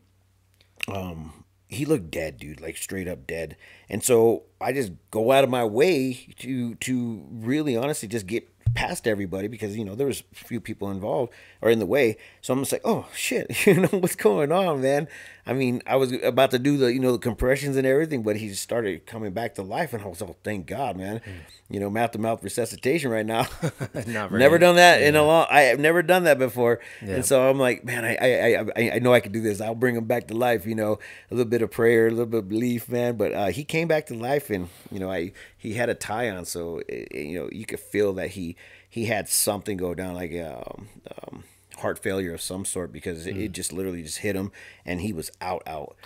he looked dead, dude, like straight up dead. And so I just go out of my way to really honestly just get past everybody, because there was a few people involved or in the way. So I'm just like, oh shit, what's going on, man? I mean, I was about to do the compressions and everything, but he just started coming back to life, and I was, oh, thank God, man. Mouth to mouth resuscitation right now. Never done that in a long. I have never done that before, and so I'm like, man, I know I can do this. I'll bring him back to life. A little bit of prayer, a little bit of belief, man. But he came back to life, and he had a tie on, so you could feel that he had something go down, like heart failure of some sort, because it just literally just hit him, and he was out.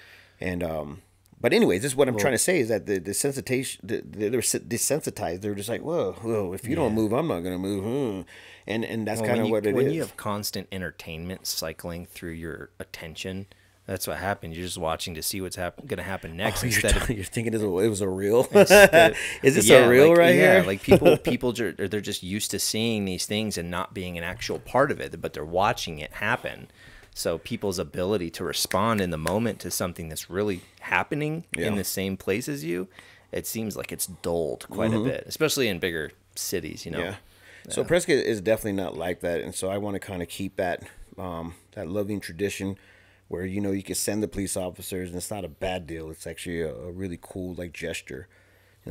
And but anyways, this is what I'm trying to say, is that the desensitization, they're desensitized. They're just like, whoa, if you don't move, I'm not gonna move. And that's kind of what it is. When you have constant entertainment cycling through your attention, that's what happened. You're just watching to see what's going to happen next. You're thinking it was a reel. Is this a reel right here? Yeah, like people they're just used to seeing these things and not being an actual part of it, but they're watching it happen. So people's ability to respond in the moment to something that's really happening in the same place as you, it seems like it's dulled quite a bit, especially in bigger cities. Yeah. So Prescott is definitely not like that, and so I want to kind of keep that that loving tradition, where you can send the police officers, and it's not a bad deal. It's actually a really cool gesture.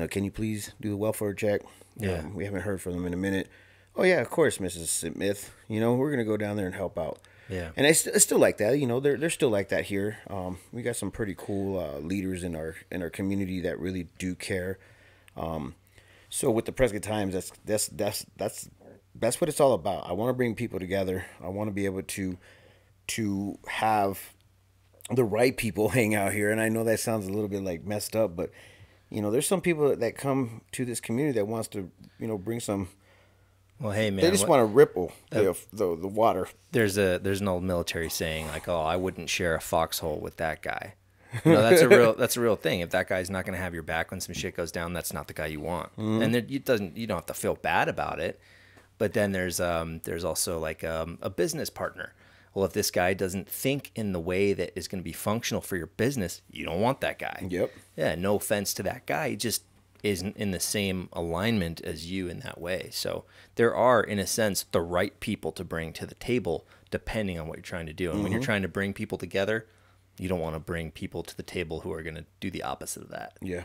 can you please do the welfare check? Yeah. We haven't heard from them in a minute. Oh, yeah, of course, Mrs. Smith. We're going to go down there and help out. Yeah. And it's still like that. They're still like that here. We got some pretty cool leaders in our community that really do care. So with the Prescott Times, that's what it's all about. I want to bring people together. I want to be able to have the right people hang out here. And I know that sounds a little bit like messed up, but there's some people that come to this community that wants to bring some. Well, hey man, they just want to ripple the water. There's an old military saying like, "Oh, I wouldn't share a foxhole with that guy." That's a real thing. If that guy's not going to have your back when some shit goes down, that's not the guy you want. Mm-hmm. And you don't have to feel bad about it. But then there's also like a business partner. Well, if this guy doesn't think in the way that is going to be functional for your business, you don't want that guy. Yep. Yeah. No offense to that guy. He just isn't in the same alignment as you in that way. So there are, in a sense, the right people to bring to the table, depending on what you're trying to do. And when you're trying to bring people together, you don't want to bring people to the table who are going to do the opposite of that. Yeah.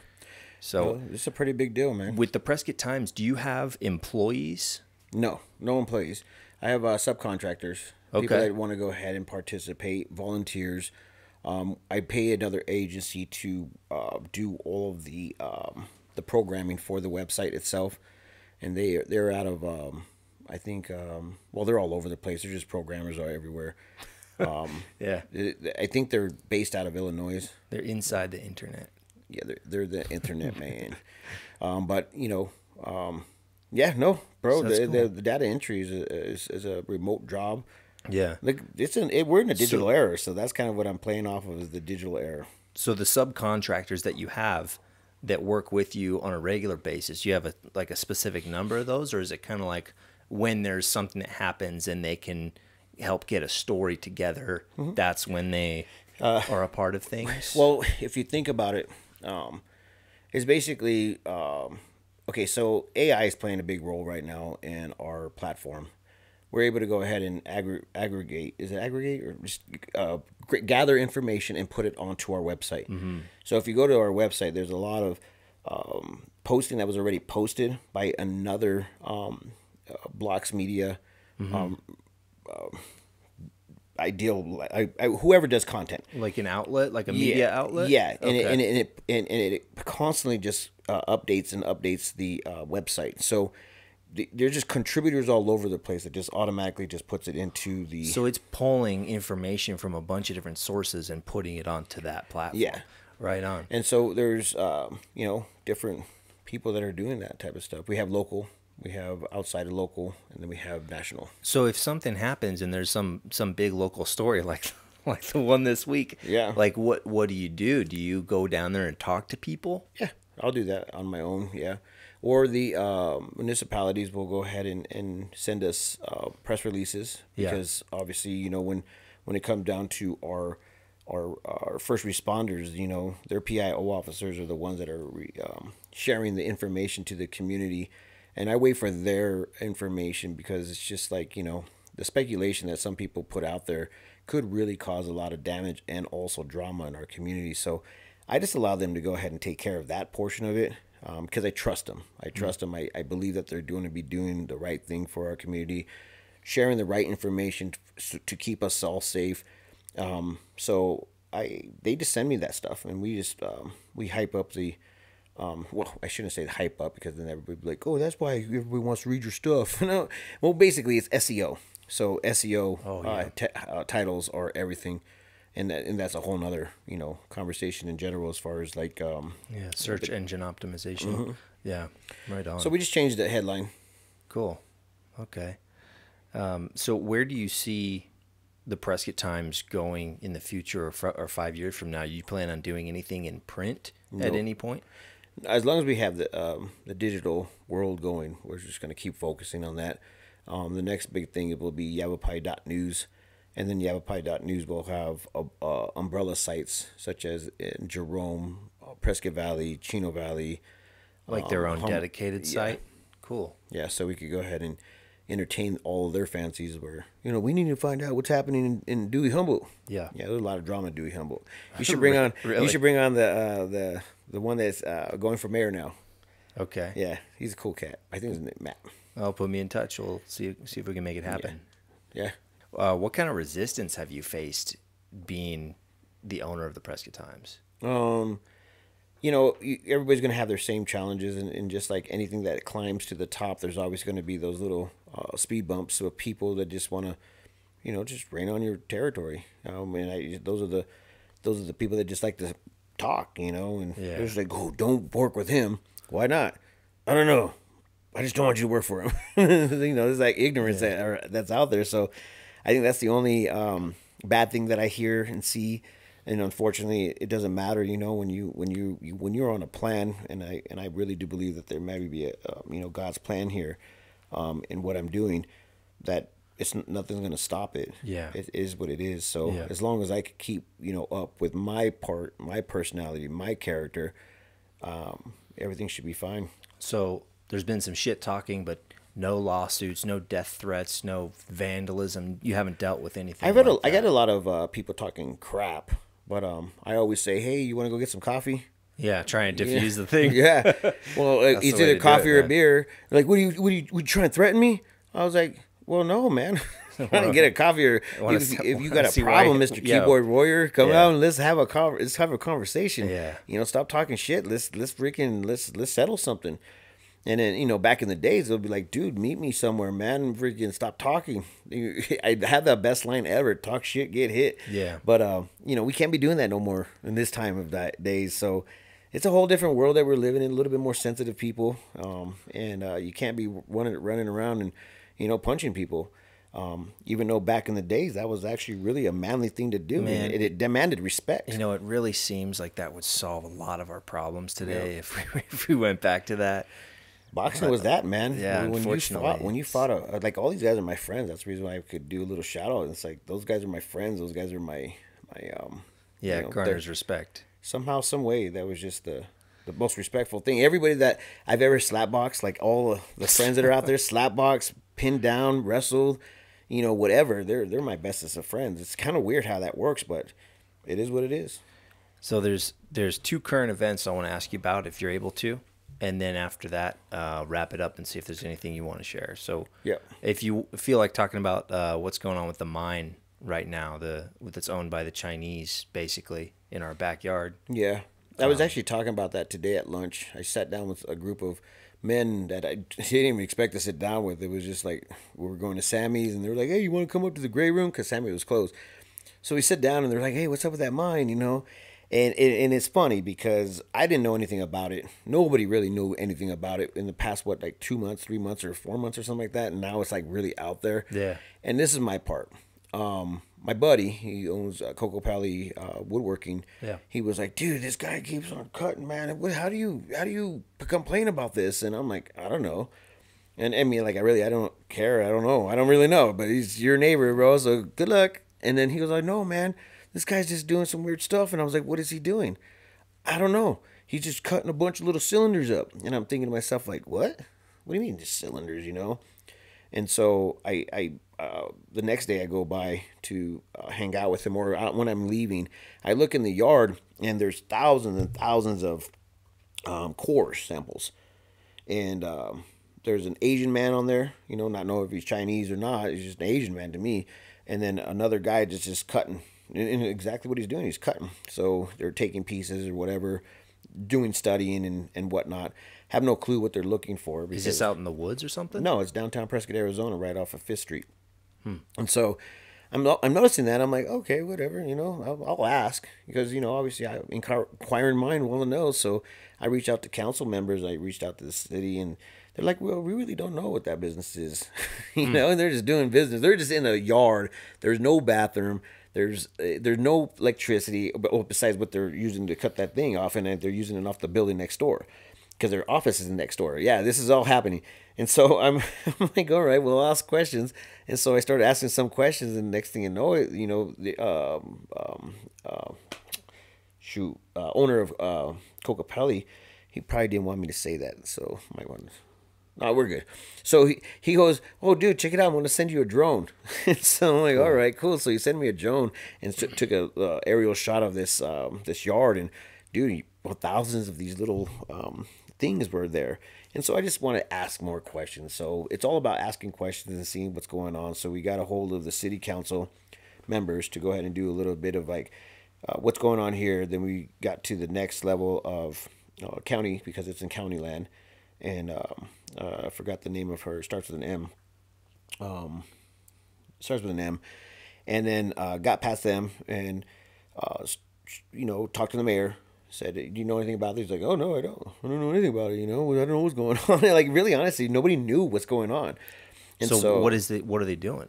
So it's a pretty big deal, man. With the Prescott Times, do you have employees? No employees. I have subcontractors. Okay. People that want to go ahead and participate, volunteers. I pay another agency to do all of the programming for the website itself, and they're out of I think they're all over the place. They're just programmers are everywhere. Yeah, I think they're based out of Illinois. They're inside the internet. Yeah, they're the internet man. But yeah, no, bro. So cool. The data entry is a remote job. Yeah, like we're in a digital era, so that's kind of what I'm playing off of is the digital era. So the subcontractors that you have that work with you on a regular basis, you have a specific number of those, or is it kind of like when there's something that happens and they can help get a story together, that's when they are a part of things? Well, if you think about it, it's basically okay. So AI is playing a big role right now in our platform. We're able to go ahead and aggregate. Is it aggregate or just gather information and put it onto our website? Mm-hmm. So if you go to our website, there's a lot of posting that was already posted by another Blocks Media whoever does content, like an outlet, like a media outlet. Yeah, okay. and it constantly just updates the website. So there's just contributors all over the place that just automatically just puts it into the. So it's pulling information from a bunch of different sources and putting it onto that platform. Yeah, right on. And so there's different people that are doing that type of stuff. We have local. We have outside of local, and then we have national. So if something happens and there's some big local story like the one this week, yeah, like what do you do? Do you go down there and talk to people? Yeah, I'll do that on my own. Yeah, or the municipalities will go ahead and send us press releases because obviously when it comes down to our first responders, their PIO officers are the ones that are sharing the information to the community. And I wait for their information because it's just like, the speculation that some people put out there could really cause a lot of damage and also drama in our community. So I just allow them to go ahead and take care of that portion of it because I trust them. I trust them. I believe that they're doing the right thing for our community, sharing the right information to keep us all safe. So they just send me that stuff, and we just we hype up the. Well, I shouldn't say hype up because then everybody would be like, oh, that's why everybody wants to read your stuff. No, well, basically it's SEO. So SEO titles are everything, and that's a whole nother conversation in general as far as like search engine optimization. Mm-hmm. Yeah, right on. So we just changed the headline. Cool. Okay. So where do you see the Prescott Times going in the future or 5 years from now? You plan on doing anything in print at any point? As long as we have the digital world going, we're just going to keep focusing on that. The next big thing will be Yavapai.news, and then Yavapai.news will have umbrella sites such as in Jerome, Prescott Valley, Chino Valley. Like their own dedicated site? Cool. Yeah, so we could go ahead and entertain all of their fancies where, we need to find out what's happening in Dewey Humboldt. Yeah. Yeah, there's a lot of drama in Dewey Humboldt. You should bring on really? You should bring on the one that's going for mayor now. Okay. Yeah, he's a cool cat. I think his name Matt. Well, put me in touch. We'll see if we can make it happen. Yeah. What kind of resistance have you faced being the owner of the Prescott Times? You know, everybody's going to have their same challenges, and just like anything that climbs to the top, there's always going to be those little speed bumps of people that just want to, you know, just rain on your territory. Those are the people that just like to talk, you know, and they're just like, oh, don't work with him. Why not? I don't know. I just don't want you to work for him. You know, there's like ignorance that's out there. So I think that's the only bad thing that I hear and see. And unfortunately, it doesn't matter, you know, when you're on a plan, and I really do believe that there may be a you know, God's plan here, in what I'm doing, that nothing's going to stop it. Yeah, it is what it is. So as long as I could keep, you know, up with my personality, my character, everything should be fine. So there's been some shit talking, but no lawsuits, no death threats, no vandalism. You haven't dealt with anything. I got a lot of people talking crap. But I always say, hey, you want to go get some coffee? Yeah, try and diffuse the thing. Yeah. Well, it's either coffee or a beer. Like, what are you trying to threaten me? I was like, well, no, man. I didn't get a coffee, or if you got a problem, Mr. Keyboard Warrior, come out and let's have a conversation. Yeah. You know, stop talking shit. Let's settle something. And then, you know, back in the days, they'll be like, dude, meet me somewhere, man. Freaking stop talking. I had the best line ever. Talk shit, get hit. Yeah. But, you know, we can't be doing that no more in this time of days. So it's a whole different world that we're living in, a little bit more sensitive people. And you can't be running around and, you know, punching people. Even though back in the days, that was actually really a manly thing to do. Man, it demanded respect. You know, it really seems like that would solve a lot of our problems today if we went back to that. Boxing was that, man. Yeah, unfortunately. When you fought, like, all these guys are my friends. That's the reason why I could do a little shout out. It's like, those guys are my friends. Those guys are my you know, garners respect. Somehow, some way, that was just the most respectful thing. Everybody that I've ever slapboxed, like all the friends that are out there, slapbox, pinned down, wrestled, you know, whatever. They're my bestest of friends. It's kind of weird how that works, but it is what it is. So there's two current events I want to ask you about, if you're able to. And then after that, wrap it up and see if there's anything you want to share. So if you feel like talking about what's going on with the mine right now, that's owned by the Chinese, basically, in our backyard. Yeah. I was actually talking about that today at lunch. I sat down with a group of men that I didn't even expect to sit down with. It was just like, we were going to Sammy's, and they were like, hey, you want to come up to the gray room? Because Sammy was closed. So we sit down, and they're like, hey, what's up with that mine, you know? And it's funny because I didn't know anything about it. Nobody really knew anything about it in the past, like 2 months, 3 months, or 4 months or something like that. And now it's like really out there. Yeah. And this is my part. My buddy, he owns Coco Pally Woodworking. Yeah. He was like, dude, this guy keeps on cutting, man. How do you complain about this? And I'm like, I don't know. And I mean, like, I don't care. I don't know. I don't really know. But he's your neighbor, bro. So good luck. And then he was like, no, man. This guy's just doing some weird stuff. And I was like, what is he doing? I don't know. He's just cutting a bunch of little cylinders up. And I'm thinking to myself, like, what? What do you mean just cylinders, you know? And so I the next day I go by to hang out with him, or when I'm leaving, I look in the yard, and there's thousands and thousands of core samples. And there's an Asian man on there, you know, not know if he's Chinese or not. He's just an Asian man to me. And then another guy just cutting. And exactly what he's doing, he's cutting. So they're taking pieces or whatever, doing studying and whatnot. Have no clue what they're looking for. Is this out in the woods or something? No, it's downtown Prescott, Arizona, right off of 5th Street. And so I'm noticing that. I'm like, okay, whatever, you know, I'll ask. Because, you know, obviously, inquiring mind want to know. So I reached out to council members. I reached out to the city, and they're like, well, we really don't know what that business is. You know, and they're just doing business. They're just in a yard. There's no bathroom. There's no electricity besides what they're using to cut that thing off, and they're using it off the building next door because their office is next door. Yeah, this is all happening. And so I'm like, all right, well, I'll ask questions. And so I started asking some questions, and next thing you know, the owner of Coca Pelli, he probably didn't want me to say that, so I might want to. No, we're good. So he goes, oh, dude, check it out. I'm going to send you a drone. So I'm like, all right, cool. So he sent me a drone and took a aerial shot of this yard. And, dude, thousands of these little things were there. And so I just want to ask more questions. So it's all about asking questions and seeing what's going on. So we got a hold of the city council members to go ahead and do a little bit of like what's going on here. Then we got to the next level of county, because it's in county land. And I forgot the name of her. It starts with an M. Starts with an M. And then got past them and, talked to the mayor. Said, do you know anything about this? He's like, oh, no, I don't. I don't know anything about it, I don't know what's going on. Like, really, honestly, nobody knew what's going on. And so what are they doing?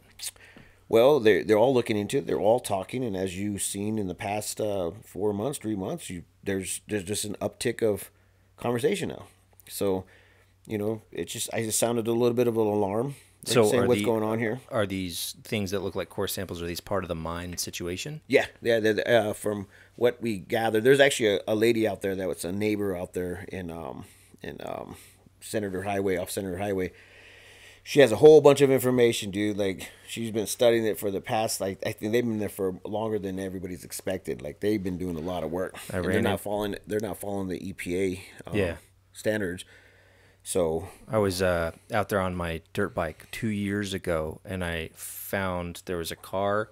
Well, they're all looking into it. They're all talking. And as you've seen in the past 4 months, 3 months, there's just an uptick of conversation now. So, I just sounded a little bit of an alarm. So saying what's going on here? Are these things that look like core samples, are these part of the mine situation? Yeah. From what we gathered, there's actually a lady out there that was a neighbor out there in Senator Highway, off Senator Highway. She has a whole bunch of information, dude. Like, she's been studying it for the past, like, I think they've been there for longer than everybody's expected. Like, they've been doing a lot of work. They're not following the EPA standards. So I was out there on my dirt bike 2 years ago, and I found there was a car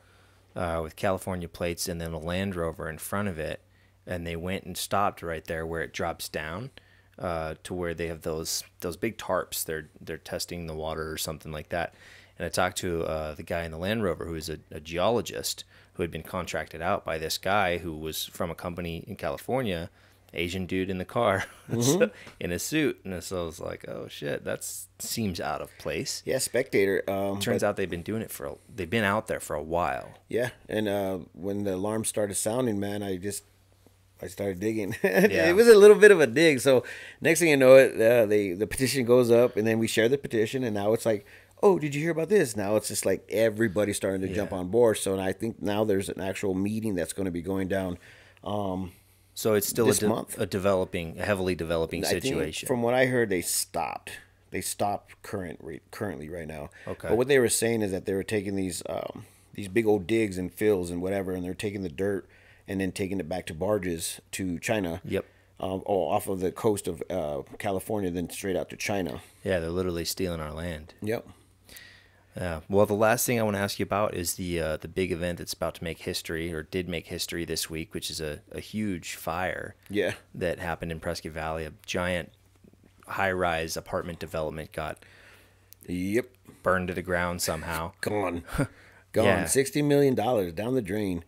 with California plates and then a Land Rover in front of it, and they went and stopped right there where it drops down to where they have those big tarps. They're testing the water or something like that. And I talked to the guy in the Land Rover who is a geologist who had been contracted out by this guy who was from a company in California. Asian dude in the car in a suit, and so I was like, oh shit, that seems out of place. Yeah, Spectator. Turns out they've been out there for a while. Yeah, and when the alarm started sounding, man, I started digging. It was a little bit of a dig. So next thing you know, the petition goes up, and then we share the petition, and now it's like, oh, did you hear about this? Now it's just like everybody's starting to jump on board. So and I think now there's an actual meeting that's going to be going down. So it's still a heavily developing situation. I think from what I heard, they stopped. They stopped currently right now. Okay. But what they were saying is that they were taking these big old digs and fills and whatever, and they're taking the dirt and then taking it back to barges to China. Yep. Off of the coast of California, then straight out to China. Yeah, they're literally stealing our land. Yep. Yeah. Well, the last thing I want to ask you about is the big event that's about to make history, or did make history this week, which is a huge fire. Yeah. That happened in Prescott Valley. A giant high-rise apartment development got burned to the ground somehow. Gone. Yeah. $60 million down the drain.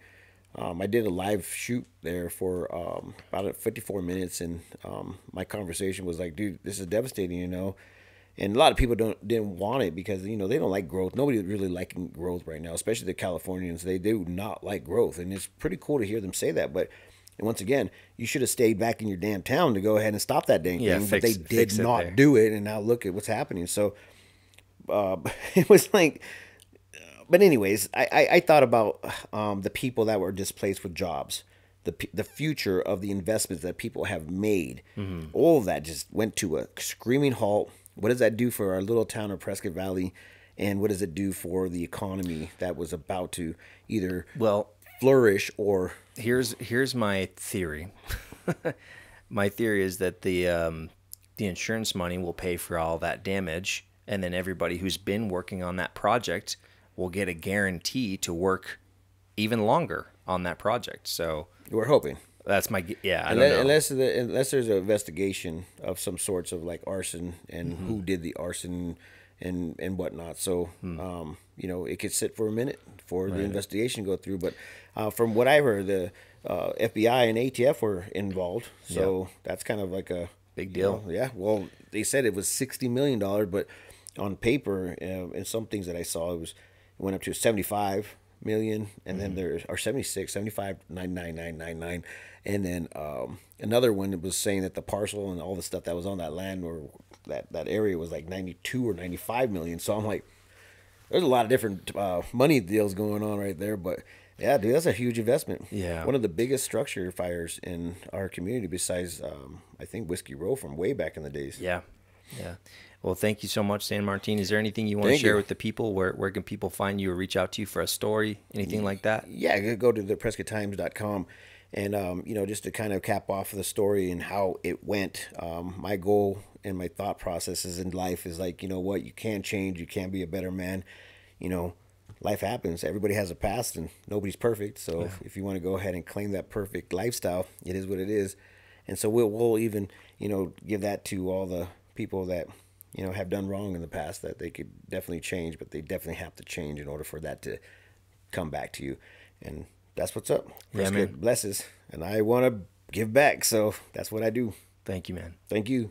I did a live shoot there for about 54 minutes, and my conversation was like, dude, this is devastating, And a lot of people didn't want it because, they don't like growth. Nobody really liking growth right now, especially the Californians. They do not like growth, and it's pretty cool to hear them say that. But once again, you should have stayed back in your damn town to go ahead and stop that dang thing. But they did not do it, and now look at what's happening. So it was like, but anyways, I thought about the people that were displaced with jobs. The future of the investments that people have made. Mm-hmm. All of that just went to a screaming halt. What does that do for our little town of Prescott Valley, and what does it do for the economy that was about to either flourish or? Here's my theory. My theory is that the insurance money will pay for all that damage, and then everybody who's been working on that project will get a guarantee to work even longer on that project. So we're hoping. That's my I don't know. Unless there's an investigation of some sorts of like arson and who did the arson and whatnot. So it could sit for a minute for the investigation to go through. But from what I heard, the FBI and ATF were involved. So that's kind of like a big deal. Yeah. Well, they said it was $60 million, but on paper and some things that I saw, it went up to 75 million, and then there are 76, 75, 99999, and then another one that was saying that the parcel and all the stuff that was on that land or that area was like 92 or 95 million. So I'm like, there's a lot of different money deals going on right there, but yeah, dude, that's a huge investment. Yeah, one of the biggest structure fires in our community, besides I think Whiskey Row from way back in the days. Yeah. Well, thank you so much, San Martin. Is there anything you want to share with the people? Where can people find you or reach out to you for a story, anything like that? Yeah, go to the PrescottTimes.com, And, just to kind of cap off the story and how it went, my goal and my thought processes in life is like, you know what, you can change, you can be a better man. Life happens. Everybody has a past and nobody's perfect. So if you want to go ahead and claim that perfect lifestyle, it is what it is. And so we'll even, give that to all the people that, have done wrong in the past, that they could definitely change, but they definitely have to change in order for that to come back to you. And that's what's up. Prescott blesses. And I want to give back. So that's what I do. Thank you, man. Thank you.